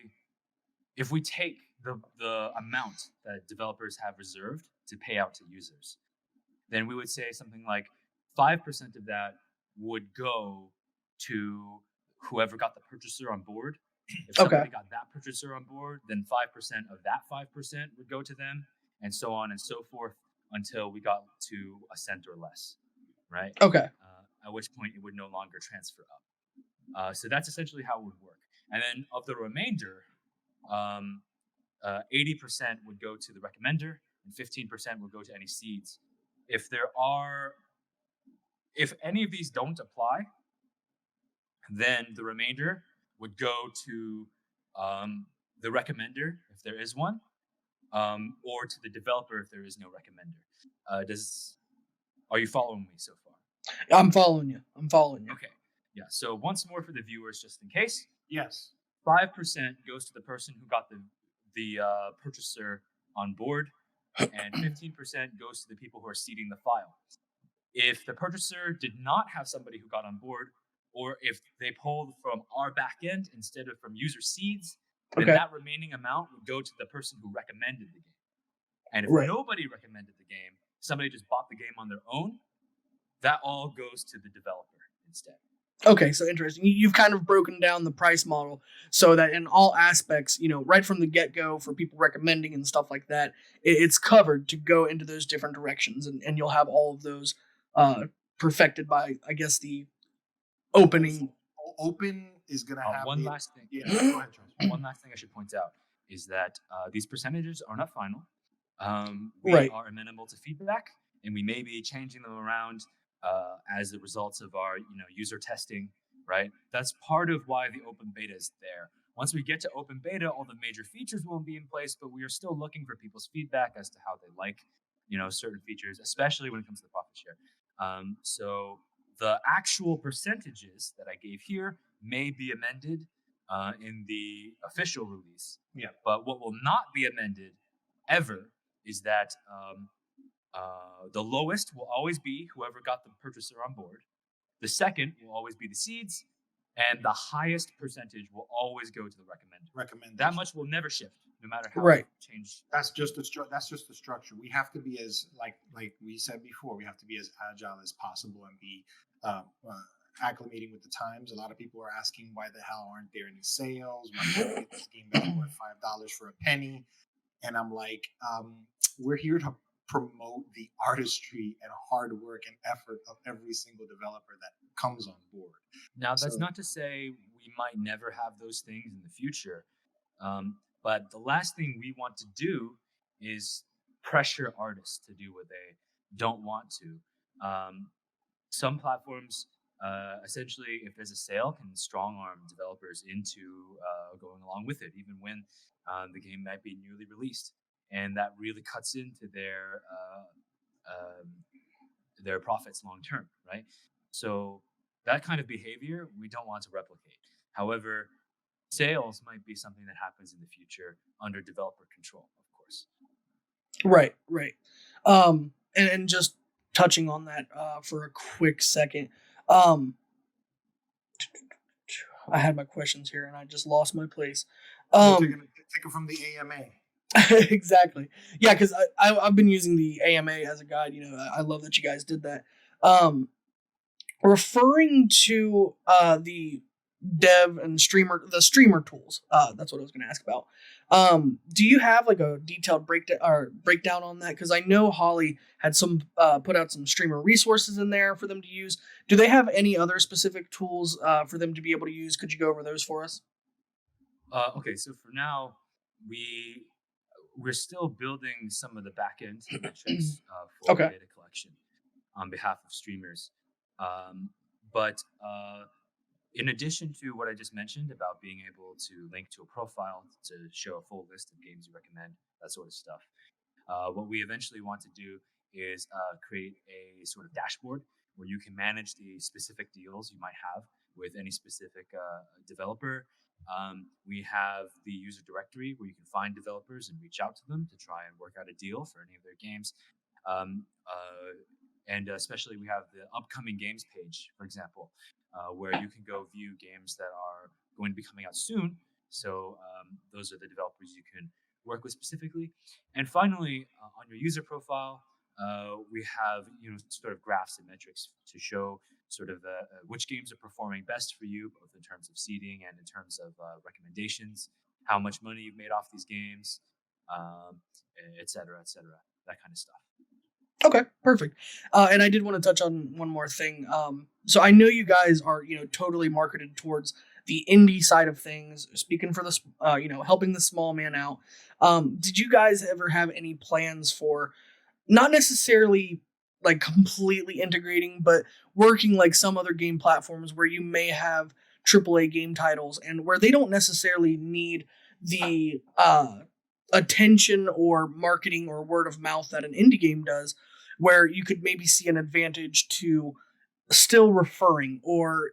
if we take the amount that developers have reserved to pay out to users, then we would say something like 5% of that would go to whoever got the purchaser on board. If somebody got that purchaser on board, then 5% of that 5% would go to them, and so on and so forth until we got to a cent or less, right? Okay. at which point it would no longer transfer up. So that's essentially how it would work. And then of the remainder, 80% would go to the recommender and 15% would go to any seeds. If any of these don't apply, then the remainder would go to the recommender if there is one, or to the developer if there is no recommender. Are you following me so far? I'm following you. Okay. Yeah. So once more for the viewers, just in case. Yes. 5% goes to the person who got the purchaser on board, and 15% goes to the people who are seeding the file. If the purchaser did not have somebody who got on board, or if they pulled from our back end instead of from user seeds, then that remaining amount would go to the person who recommended the game. And if nobody recommended the game, somebody just bought the game on their own, that all goes to the developer instead. Okay, so interesting. You've kind of broken down the price model so that in all aspects, right from the get-go for people recommending and stuff like that, it's covered to go into those different directions, and you'll have all of those perfected by, I guess, the opening. Open is going to have one last thing. Yeah, go ahead, Charles. One last thing I should point out is that these percentages are not final. We are amenable to feedback, and we may be changing them around as the results of our user testing, right? That's part of why the open beta is there. Once we get to open beta, all the major features will be in place, but we are still looking for people's feedback as to how they like certain features, especially when it comes to the profit share. So the actual percentages that I gave here may be amended in the official release. Yeah. But what will not be amended ever is that the lowest will always be whoever got the purchaser on board. The second will always be the seeds, and the highest percentage will always go to the recommender. That much will never shift, no matter how it changed. That's just the structure. We have to be as like we said before. We have to be as agile as possible and be acclimating with the times. A lot of people are asking why the hell aren't there any sales? Why can't we get this game that's worth $5 for a penny? And I'm like, we're here to promote the artistry and hard work and effort of every single developer that comes on board. Now, that's not to say we might never have those things in the future. But the last thing we want to do is pressure artists to do what they don't want to. Some platforms, essentially, if there's a sale, can strong-arm developers into going along with it, even when the game might be newly released. And that really cuts into their profits long term, right? So that kind of behavior we don't want to replicate. However, sales might be something that happens in the future under developer control, of course. Right. And just touching on that for a quick second. I had my questions here and I just lost my place. Take it from the AMA. Exactly. Yeah, because I've been using the AMA as a guide. I love that you guys did that. Referring to the dev and streamer tools. That's what I was going to ask about. Do you have like a detailed breakdown on that? Because I know Holly had some put out some streamer resources in there for them to use. Do they have any other specific tools for them to be able to use? Could you go over those for us? Okay, so for now, we're still building some of the backend metrics for data collection on behalf of streamers. But in addition to what I just mentioned about being able to link to a profile to show a full list of games you recommend, that sort of stuff, what we eventually want to do is create a sort of dashboard where you can manage the specific deals you might have with any specific developer. We have the user directory where you can find developers and reach out to them to try and work out a deal for any of their games. And especially we have the upcoming games page, for example, where you can go view games that are going to be coming out soon. So those are the developers you can work with specifically. And finally, on your user profile, we have sort of graphs and metrics to show sort of which games are performing best for you, both in terms of seeding and in terms of recommendations, how much money you've made off these games, et cetera, that kind of stuff. Okay, perfect. And I did want to touch on one more thing. So I know you guys are, totally marketed towards the indie side of things, speaking for the, helping the small man out. Did you guys ever have any plans for not necessarily like completely integrating, but working like some other game platforms where you may have AAA game titles and where they don't necessarily need the attention or marketing or word of mouth that an indie game does, where you could maybe see an advantage to still referring or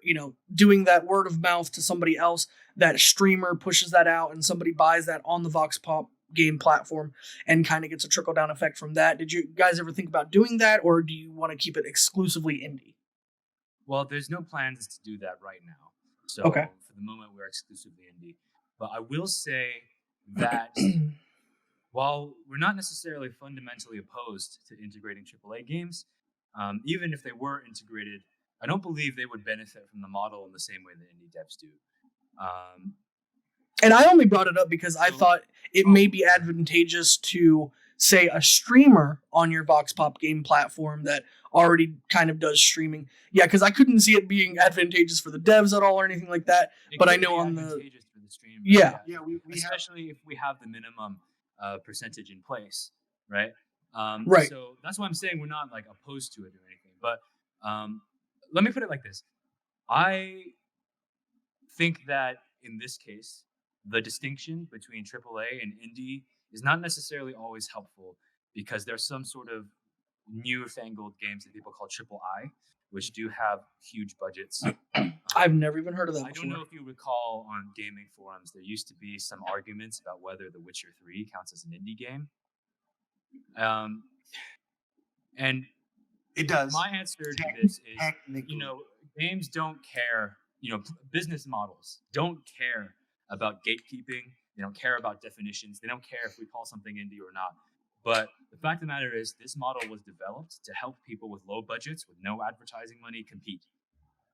doing that word of mouth to somebody else, that streamer pushes that out and somebody buys that on the VoxPop game platform and kind of gets a trickle down effect from that. Did you guys ever think about doing that, or do you want to keep it exclusively indie? Well, there's no plans to do that right now, so okay. For the moment we're exclusively indie. But I will say that while we're not necessarily fundamentally opposed to integrating AAA games, even if they were integrated, I don't believe they would benefit from the model in the same way that indie devs do. And I only brought it up because I thought it may be advantageous to, say, a streamer on your VoxPop game platform that already kind of does streaming. Yeah, because I couldn't see it being advantageous for the devs at all or anything like that. But I know on the for the stream, yeah, we especially if we have the minimum percentage in place, right? Right. So that's why I'm saying we're not like opposed to it or anything. But let me put it like this: I think that in this case, the distinction between AAA and indie is not necessarily always helpful because there's some sort of newfangled games that people call AAA, which do have huge budgets. I've never even heard of that I before. don't know if you recall on gaming forums, there used to be some arguments about whether The Witcher 3 counts as an indie game. And it does. My answer to this is, games don't care. Business models don't care about gatekeeping. They don't care about definitions. They don't care if we call something indie or not. But the fact of the matter is, this model was developed to help people with low budgets, with no advertising money, compete.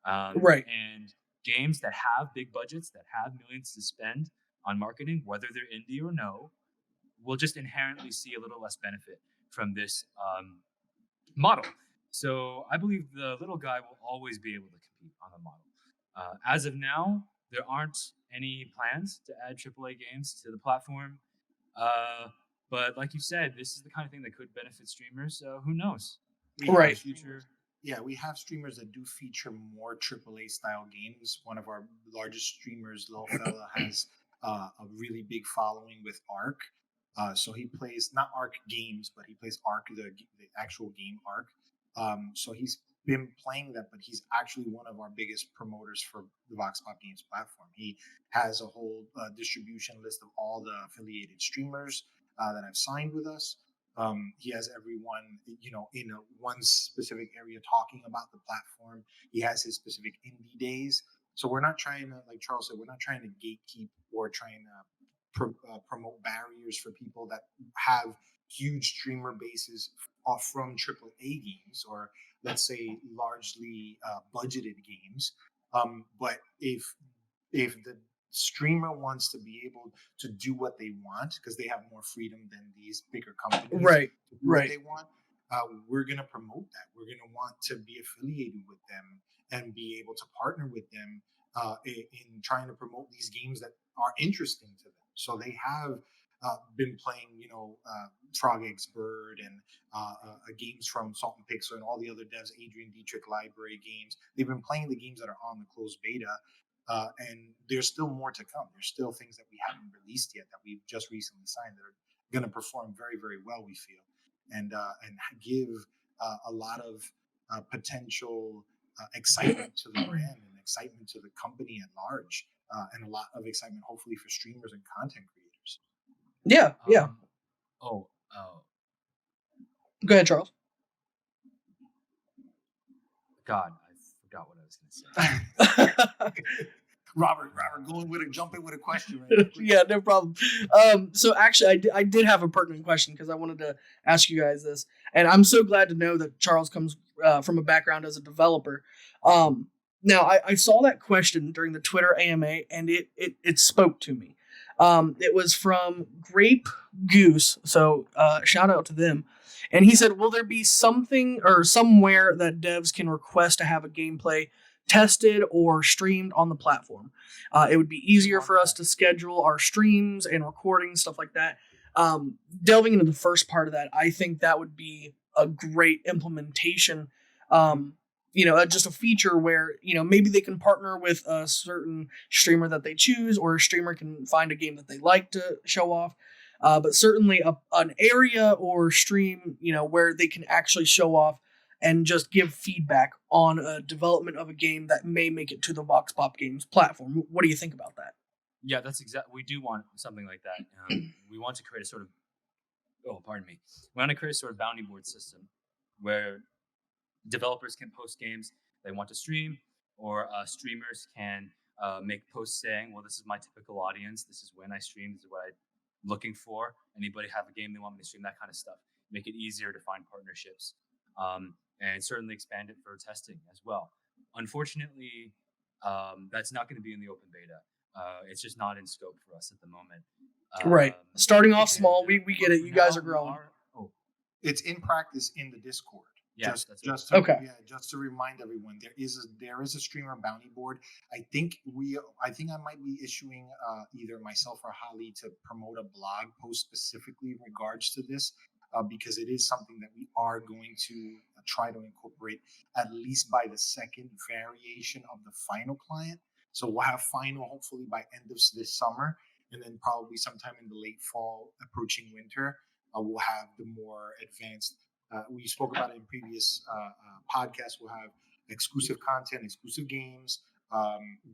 Right. And games that have big budgets, that have millions to spend on marketing, whether they're indie or no, will just inherently see a little less benefit from this model. So I believe the little guy will always be able to compete on the model. As of now, there aren't any plans to add AAA games to the platform. But like you said, this is the kind of thing that could benefit streamers. So who knows? Right. Future. Yeah, we have streamers that do feature more AAA style games. One of our largest streamers, Lil Fella, has a really big following with Ark. So he plays not Ark games, but he plays Ark, the actual game Ark. So he's been playing that, but he's actually one of our biggest promoters for the VoxPop Games platform. He has a whole distribution list of all the affiliated streamers that have signed with us. He has everyone, in one specific area talking about the platform. He has his specific indie days. So we're not trying to, like Charles said, we're not trying to gatekeep or trying to promote barriers for people that have huge streamer bases from AAA games or, let's say, largely budgeted games. But if the streamer wants to be able to do what they want because they have more freedom than these bigger companies right to do what they want, we're going to promote that. We're going to want to be affiliated with them and be able to partner with them in trying to promote these games that are interesting to them. So they have been playing, Frog Eggs Bird and games from Salt and Pixel and all the other devs, Adrian Dietrich Library games. They've been playing the games that are on the closed beta. And there's still more to come. There's still things that we haven't released yet that we've just recently signed that are going to perform very, very well, we feel, and give a lot of potential excitement to the brand and excitement to the company at large, and a lot of excitement, hopefully, for streamers and content creators. Yeah. Go ahead, Charles. God, I forgot what I was going to say. Robert, jump in with a question. Right? Yeah, no problem. So actually, I did have a pertinent question because I wanted to ask you guys this, and I'm so glad to know that Charles comes from a background as a developer. Now, I saw that question during the Twitter AMA, and it spoke to me. It was from Grape Goose, so shout out to them. And he said, will there be something or somewhere that devs can request to have a gameplay tested or streamed on the platform? It would be easier for us to schedule our streams and recordings, stuff like that. Delving into the first part of that, I think that would be a great implementation. Just a feature where, maybe they can partner with a certain streamer that they choose, or a streamer can find a game that they like to show off. But certainly an area or stream, where they can actually show off and just give feedback on a development of a game that may make it to the VoxPop Games platform. What do you think about that? Yeah, that's exactly. We do want something like that. We want to create a sort of, we want to create a sort of bounty board system where developers can post games they want to stream, or streamers can make posts saying, well, this is my typical audience. This is when I stream. This is what I'm looking for. Anybody have a game they want me to stream? That kind of stuff. Make it easier to find partnerships. And certainly expand it for testing as well. Unfortunately, that's not going to be in the open beta. It's just not in scope for us at the moment. Right. Starting off small, we get it. You guys are growing. It's in practice in the Discord. Yes, just to remind everyone, there is a streamer bounty board. I think I might be issuing either myself or Holly to promote a blog post specifically in regards to this. Because it is something that we are going to try to incorporate at least by the second variation of the final client. So we'll have final hopefully by end of this summer, and then probably sometime in the late fall, approaching winter, we'll have the more advanced. We spoke about it in previous podcasts. We'll have exclusive content, exclusive games,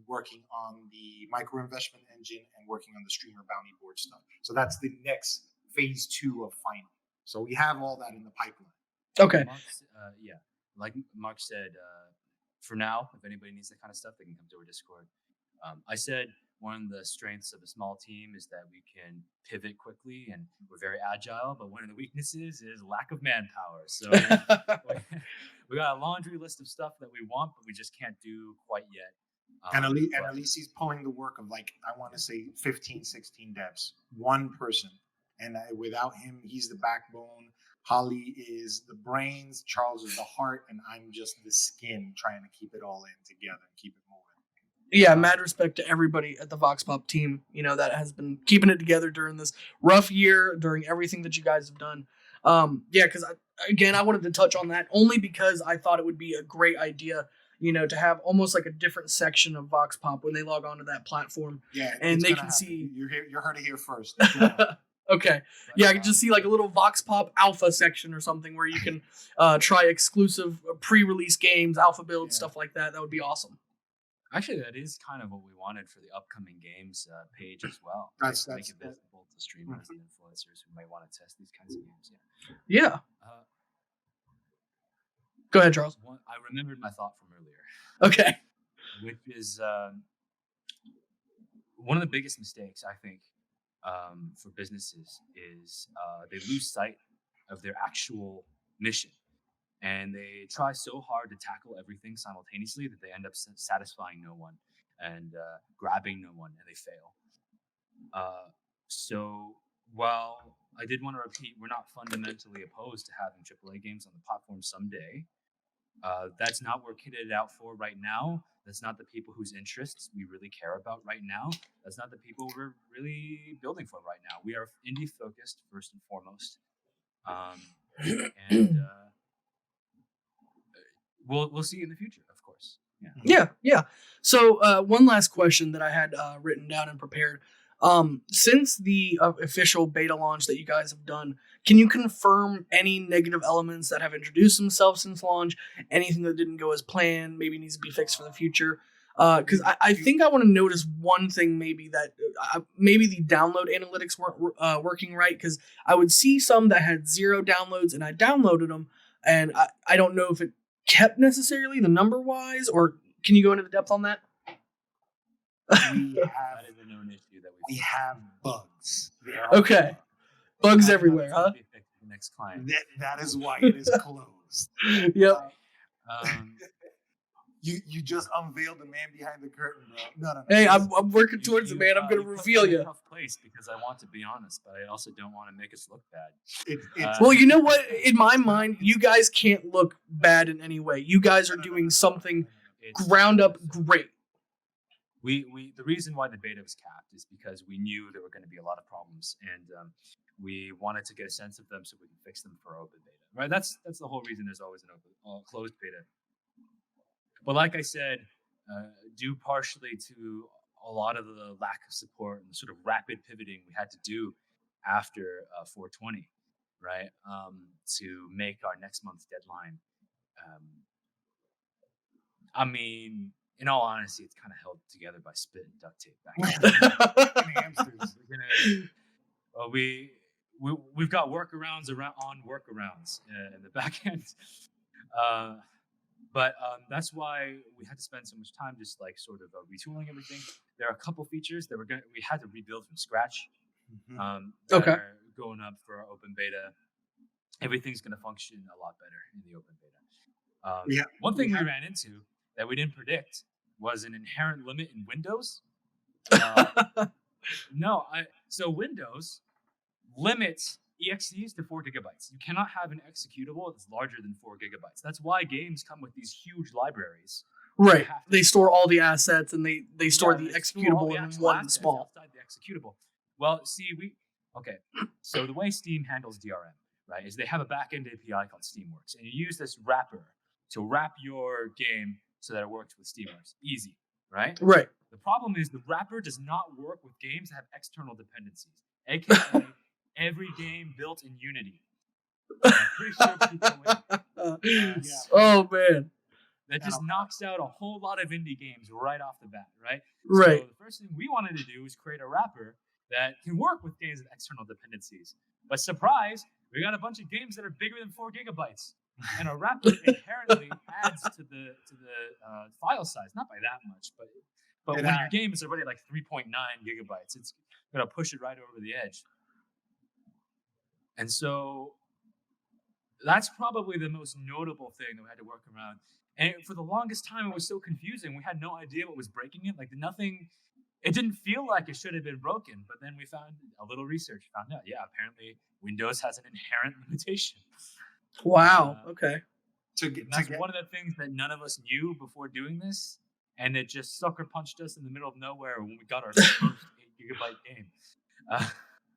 working on the micro investment engine, and working on the streamer bounty board stuff. So that's the next phase 2 of final. So we have all that in the pipeline. Okay. Like Mark said, for now, if anybody needs that kind of stuff, they can come to our Discord. I said one of the strengths of a small team is that we can pivot quickly and we're very agile, but one of the weaknesses is lack of manpower. So we got a laundry list of stuff that we want, but we just can't do quite yet. And at least he's pulling the work of, like, I want to say 15, 16 devs, one person. And without him, he's the backbone. Holly is the brains. Charles is the heart. And I'm just the skin trying to keep it all in together and keep it moving. Yeah, mad respect to everybody at the VoxPop team, that has been keeping it together during this rough year, during everything that you guys have done. Because, I wanted to touch on that only because I thought it would be a great idea, to have almost like a different section of VoxPop when they log onto that platform. Yeah, and they can see. You heard it here first. Okay. Yeah, I can just see like a little VoxPop alpha section or something where you can try exclusive pre-release games, alpha builds, stuff like that. That would be awesome. Actually, that is kind of what we wanted for the upcoming games page as well. That's make it visible to streamers and influencers who might want to test these kinds of games. Yeah. Go ahead, Charles. I remembered my thought from earlier. Okay. Which is one of the biggest mistakes, I think, for businesses is they lose sight of their actual mission, and they try so hard to tackle everything simultaneously that they end up satisfying no one and grabbing no one, and they fail. So while I did want to repeat, we're not fundamentally opposed to having AAA games on the platform someday. That's not what we're kitted out for right now. That's not the people whose interests we really care about right now. That's not the people we're really building for right now. We are indie focused first and foremost, and we'll see in the future, of course. Yeah. So one last question that I had written down and prepared. Since the official beta launch that you guys have done, can you confirm any negative elements that have introduced themselves since launch? Anything that didn't go as planned, maybe needs to be fixed for the future? Because I think I want to notice one thing, maybe that maybe the download analytics weren't working right, because I would see some that had 0 downloads and I downloaded them, and I don't know if it kept necessarily the number wise, or can you go into the depth on that? We have bugs. Okay. Bugs everywhere, huh? Next client. That is why it is closed. Yep. You just unveiled the man behind the curtain, bro. No. Hey, I'm working towards it, man. I'm gonna reveal you. Tough place because I want to be honest, but I also don't want to make us look bad. Well, you know what? In my mind, you guys can't look bad in any way. You guys are doing something ground up great. We the reason why the beta was capped is because we knew there were going to be a lot of problems, and we wanted to get a sense of them so we can fix them for open beta. Right? That's the whole reason there's always an closed beta. But like I said, due partially to a lot of the lack of support and the sort of rapid pivoting we had to do after 420, right, to make our next month's deadline. I mean, in all honesty, it's kind of held together by spit and duct tape back then. We've got workarounds on workarounds in the back end. But that's why we had to spend so much time just like sort of retooling everything. There are a couple features that we had to rebuild from scratch. That are going up for our open beta. Everything's going to function a lot better in the open beta. One thing we ran into that we didn't predict was an inherent limit in Windows. So Windows limits EXEs to 4 gigabytes. You cannot have an executable that's larger than 4 gigabytes. That's why games come with these huge libraries. Right. They store all the assets and they store the executable in one small. Outside the executable. Well, see, so the way Steam handles DRM, right, is they have a backend API called Steamworks, and you use this wrapper to wrap your game so that it works with Steamworks. Easy, right? Right. The problem is the wrapper does not work with games that have external dependencies, aka every game built in Unity. I'm pretty sure people Oh man. That just knocks out a whole lot of indie games right off the bat, right? Right. So the first thing we wanted to do was create a wrapper that can work with games with external dependencies. But surprise, we got a bunch of games that are bigger than 4 gigabytes. And a wrapper inherently adds to the file size, not by that much, but when your game is already like 3.9 gigabytes, it's going to push it right over the edge. And so that's probably the most notable thing that we had to work around. And for the longest time, it was so confusing. We had no idea what was breaking it. Like it didn't feel like it should have been broken. But then we found a little research, found out, apparently Windows has an inherent limitation. Wow. Okay. That's one of the things that none of us knew before doing this. And it just sucker punched us in the middle of nowhere when we got our first 8 gigabyte game.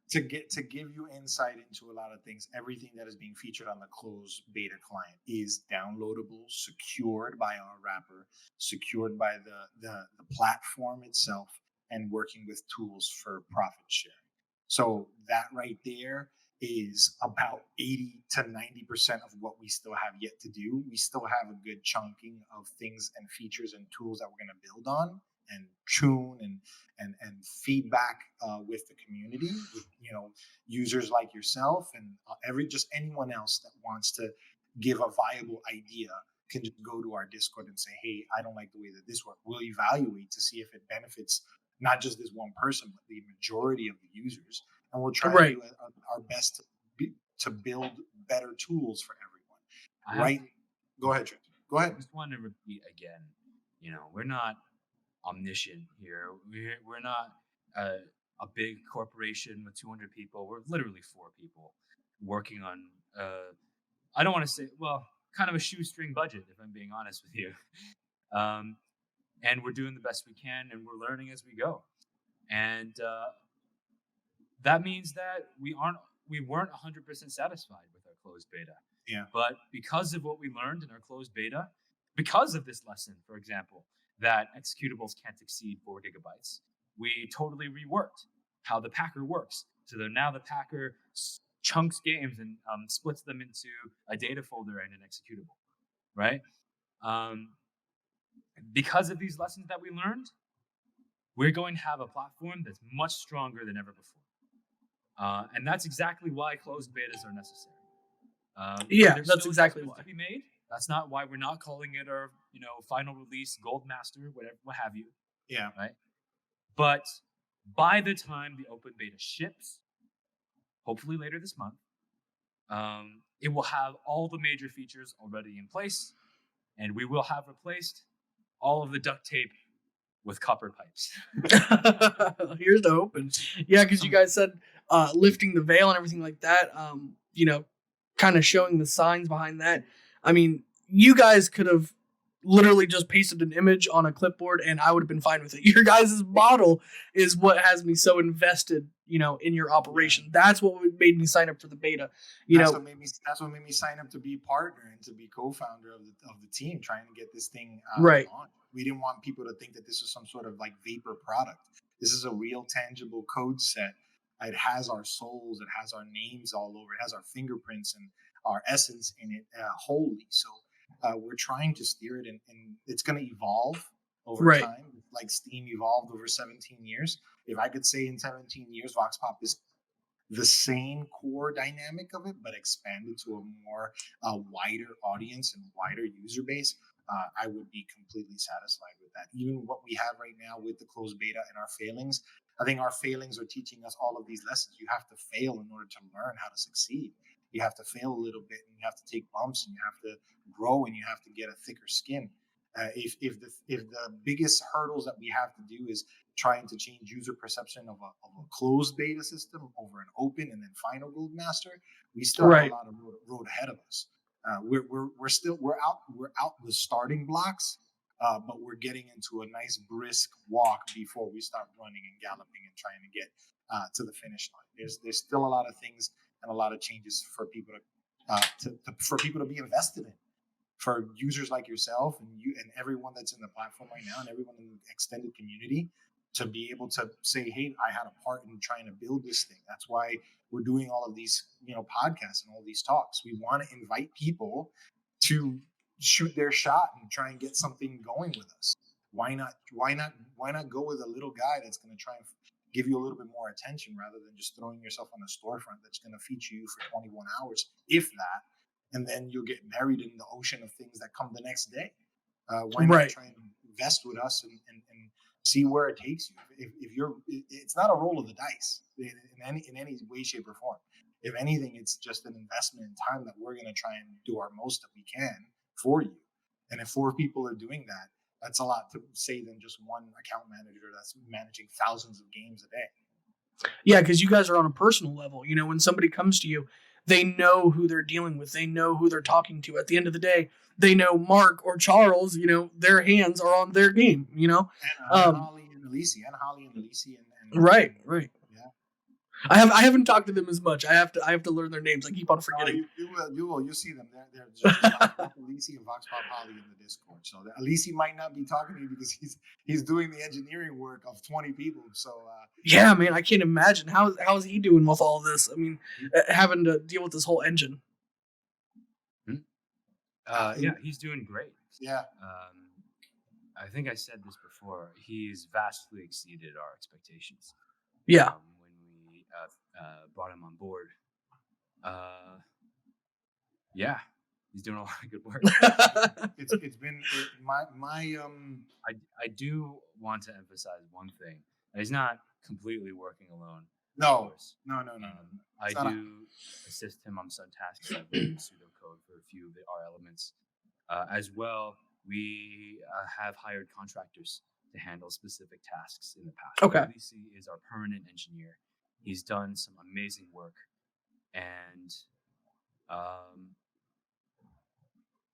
To give you insight into a lot of things, everything that is being featured on the closed beta client is downloadable, secured by our wrapper, secured by the platform itself, and working with tools for profit sharing. So that right there is about 80 to 90% of what we still have yet to do. We still have a good chunking of things and features and tools that we're going to build on and tune and feedback with the community, with users like yourself and anyone else that wants to give a viable idea can just go to our Discord and say, hey, I don't like the way that this works. We'll evaluate to see if it benefits not just this one person, but the majority of the users. And we'll try to do our best to build better tools for everyone. Go ahead, Trent. Go ahead. I just want to repeat again, we're not omniscient here. We're not a big corporation with 200 people. We're literally 4 people working on, I don't want to say, kind of a shoestring budget, if I'm being honest with you. And we're doing the best we can, and we're learning as we go. And that means that we weren't 100% satisfied with our closed beta. Yeah. But because of what we learned in our closed beta, because of this lesson, for example, that executables can't exceed 4 gigabytes, we totally reworked how the packer works. So that now the packer chunks games and splits them into a data folder and an executable, right? Because of these lessons that we learned, we're going to have a platform that's much stronger than ever before. And that's exactly why closed betas are necessary. That's exactly why. To be made. That's not why we're not calling it our, final release, Gold Master, whatever, what have you. Yeah. Right. But by the time the open beta ships, hopefully later this month, it will have all the major features already in place, and we will have replaced all of the duct tape with copper pipes. Here's the hope. And yeah, because you guys said lifting the veil and everything like that, kind of showing the signs behind that. I mean, you guys could have literally just pasted an image on a clipboard and I would have been fine with it. Your guys' model is what has me so invested, in your operation. That's what made me sign up for the beta. That's what made me sign up to be partner and to be co-founder of the team, trying to get this thing right. on. We didn't want people to think that this was some sort of like vapor product. This is a real tangible code set. It has our souls, it has our names all over, it has our fingerprints and our essence in it wholly. So we're trying to steer it, and it's going to evolve over time, like Steam evolved over 17 years. If I could say in 17 years, VoxPop is the same core dynamic of it, but expanded to a more wider audience and wider user base, I would be completely satisfied with that. Even what we have right now with the closed beta and our failings, I think our failings are teaching us all of these lessons. You have to fail in order to learn how to succeed. You have to fail a little bit, and you have to take bumps, and you have to grow, and you have to get a thicker skin. If the biggest hurdles that we have to do is trying to change user perception of a closed beta system over an open and then final gold master, we still have a lot of road ahead of us. We're out the starting blocks, but we're getting into a nice brisk walk before we start running and galloping and trying to get to the finish line. There's still a lot of things and a lot of changes for people to be invested in. For users like yourself and you and everyone that's in the platform right now and everyone in the extended community to be able to say, hey, I had a part in trying to build this thing. That's why we're doing all of these, podcasts and all these talks. We want to invite people to shoot their shot and try and get something going with us. Why not go with a little guy that's going to try and give you a little bit more attention rather than just throwing yourself on a storefront that's going to feature you for 21 hours, if that. And then you'll get buried in the ocean of things that come the next day. Why not try and invest with us and see where it takes you? If you're, it's not a roll of the dice in any way, shape, or form. If anything, it's just an investment in time that we're going to try and do our most that we can for you. And if 4 people are doing that, that's a lot to say than just one account manager that's managing thousands of games a day. Yeah, because you guys are on a personal level. When somebody comes to you, they know who they're dealing with. They know who they're talking to. At the end of the day, they know Mark or Charles, their hands are on their game, And Holly and Elise. Right. Yeah. I haven't talked to them as much. I have to learn their names. I keep on forgetting. You will. You'll see them. They're just Elise and VoxPop Holly in the Discord. So Elise might not be talking to you because he's doing the engineering work of 20 people. So yeah, man, I can't imagine how is he doing with all this. I mean, having to deal with this whole engine. Yeah, he's doing great. Yeah. I think I said this before. He's vastly exceeded our expectations. Yeah. When we brought him on board. Yeah, he's doing a lot of good work. It's been my I do want to emphasize one thing. He's not completely working alone. No. I do assist him on some tasks like pseudocode for a few of our elements. As well, we have hired contractors to handle specific tasks in the past. Okay. Ulysses is our permanent engineer. He's done some amazing work. And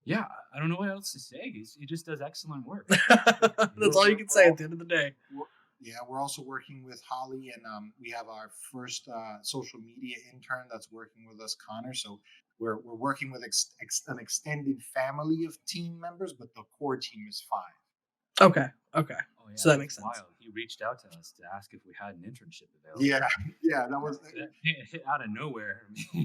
yeah, I don't know what else to say. He just does excellent work. That's all you can say at the end of the day. Yeah, we're also working with Holly, and we have our first social media intern that's working with us, Connor. So we're working with an extended family of team members, but the core team is 5. Okay. Oh, yeah, so that makes sense. Wild. He reached out to us to ask if we had an internship available. Yeah, that was hit out of nowhere.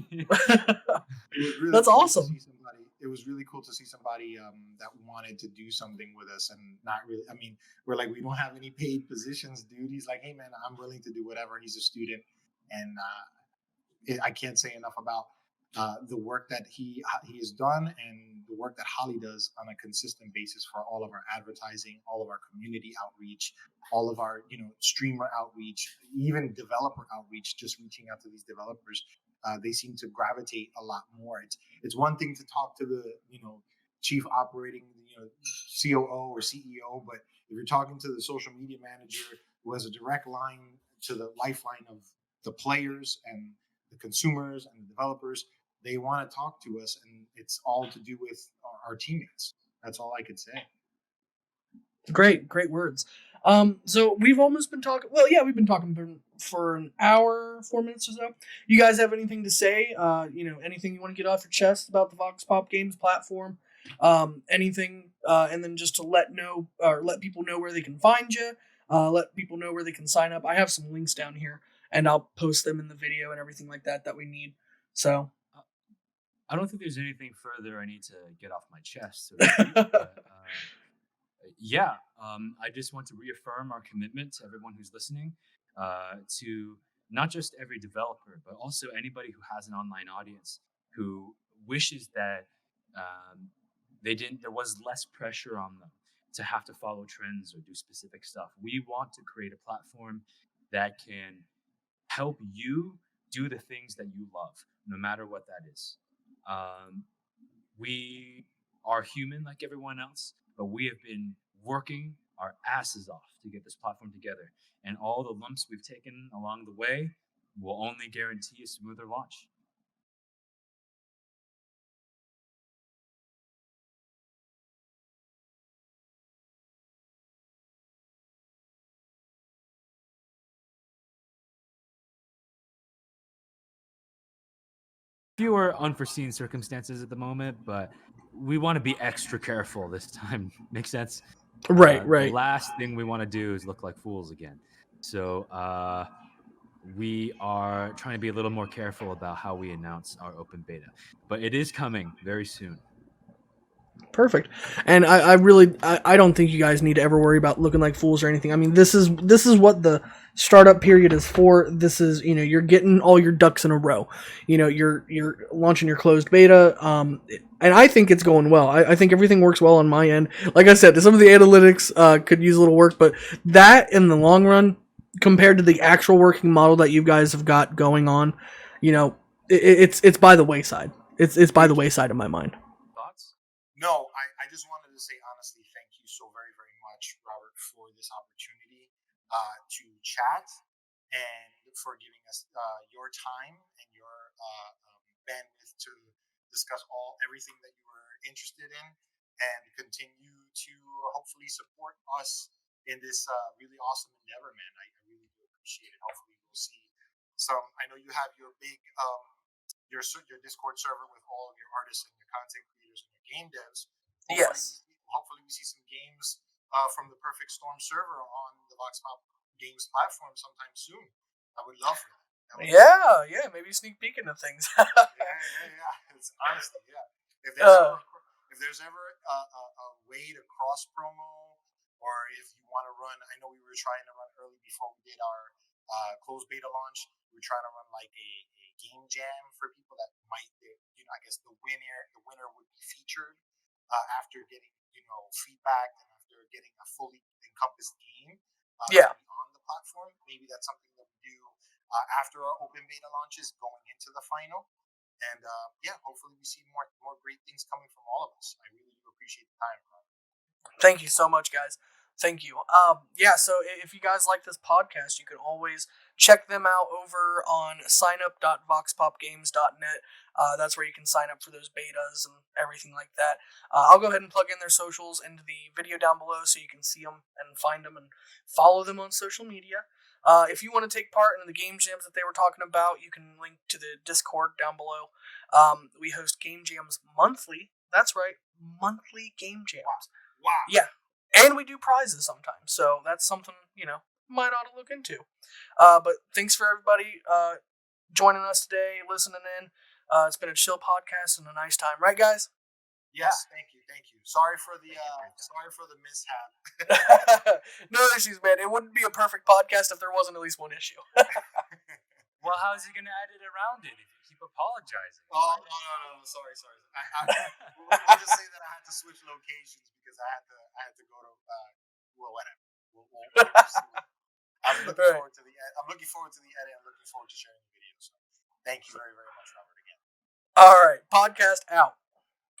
It was really That's cool awesome. To see somebody. It was really cool to see somebody that wanted to do something with us and not really. I mean, we're like, we don't have any paid positions, dude. He's like, hey man, I'm willing to do whatever. He's a student, and I can't say enough about the work that he has done and the work that Holly does on a consistent basis for all of our advertising, all of our community outreach, all of our streamer outreach, even developer outreach. Just reaching out to these developers, they seem to gravitate a lot more. It's one thing to talk to the chief operating COO or CEO, but if you're talking to the social media manager who has a direct line to the lifeline of the players and the consumers and the developers, they want to talk to us, and it's all to do with our teammates. That's all I could say. Great words. So we've almost been talking. Well, yeah, we've been talking for an hour, 4 minutes or so. You guys have anything to say? Anything you want to get off your chest about the VoxPop Games platform? Anything, and then just to let people know where they can find you. Let people know where they can sign up. I have some links down here, and I'll post them in the video and everything like that we need. So. I don't think there's anything further I need to get off my chest. So to speak, but, I just want to reaffirm our commitment to everyone who's listening, to not just every developer, but also anybody who has an online audience who wishes that there was less pressure on them to have to follow trends or do specific stuff. We want to create a platform that can help you do the things that you love, no matter what that is. We are human like everyone else, but we have been working our asses off to get this platform together. And all the lumps we've taken along the way will only guarantee a smoother launch. Fewer unforeseen circumstances at the moment, but we want to be extra careful this time. Make sense? Right. The last thing we want to do is look like fools again. So we are trying to be a little more careful about how we announce our open beta, but it is coming very soon. Perfect. And I really don't think you guys need to ever worry about looking like fools or anything. I mean, this is what the startup period is for. This is, you're getting all your ducks in a row. You're launching your closed beta. And I think it's going well. I think everything works well on my end. Like I said, some of the analytics could use a little work, but that in the long run, compared to the actual working model that you guys have got going on, it's by the wayside. It's by the wayside in my mind. No, I just wanted to say honestly, thank you so very, very much, Robert, for this opportunity to chat and for giving us your time and your bandwidth to discuss everything that you were interested in and continue to hopefully support us in this really awesome endeavor, man. I really do appreciate it. Hopefully we'll see some. I know you have your big your Discord server with all of your artists and your content creators and your game devs. Hopefully we see some games from the Perfect Storm server on the VoxPop Games platform sometime soon. I would love for that. Yeah, maybe sneak peek into things. yeah. It's honestly, yeah. If there's ever a way to cross promo, or if you want to run, I know we were trying to run early before we did our closed beta launch. We were trying to run like a game jam for people that might, I guess the winner would be featured after getting feedback and after getting a fully encompassed game on the platform. Maybe that's something that we do after our open beta launches going into the final. And hopefully we see more great things coming from all of us. I really do appreciate the time, Ron. Thank you so much, guys. Thank you. So if you guys like this podcast, you can always check them out over on signup.voxpopgames.net. That's where you can sign up for those betas and everything like that. I'll go ahead and plug in their socials into the video down below so you can see them and find them and follow them on social media. If you want to take part in the game jams that they were talking about, you can link to the Discord down below. We host game jams monthly. That's right, monthly game jams. Wow. Yeah. And we do prizes sometimes, so that's something, might ought to look into. But thanks for everybody joining us today, listening in. It's been a chill podcast and a nice time, right, guys? Yes, thank you. Sorry for the mishap. No issues, man. It wouldn't be a perfect podcast if there wasn't at least one issue. Well, how is he going to edit around it if you keep apologizing? Oh, no. Sorry. We'll just say that I had to switch locations because I had to go to whatever. We'll I'm looking forward to the edit. I'm looking forward to sharing the video. So thank you very, very much, Robert, again. All right, podcast out.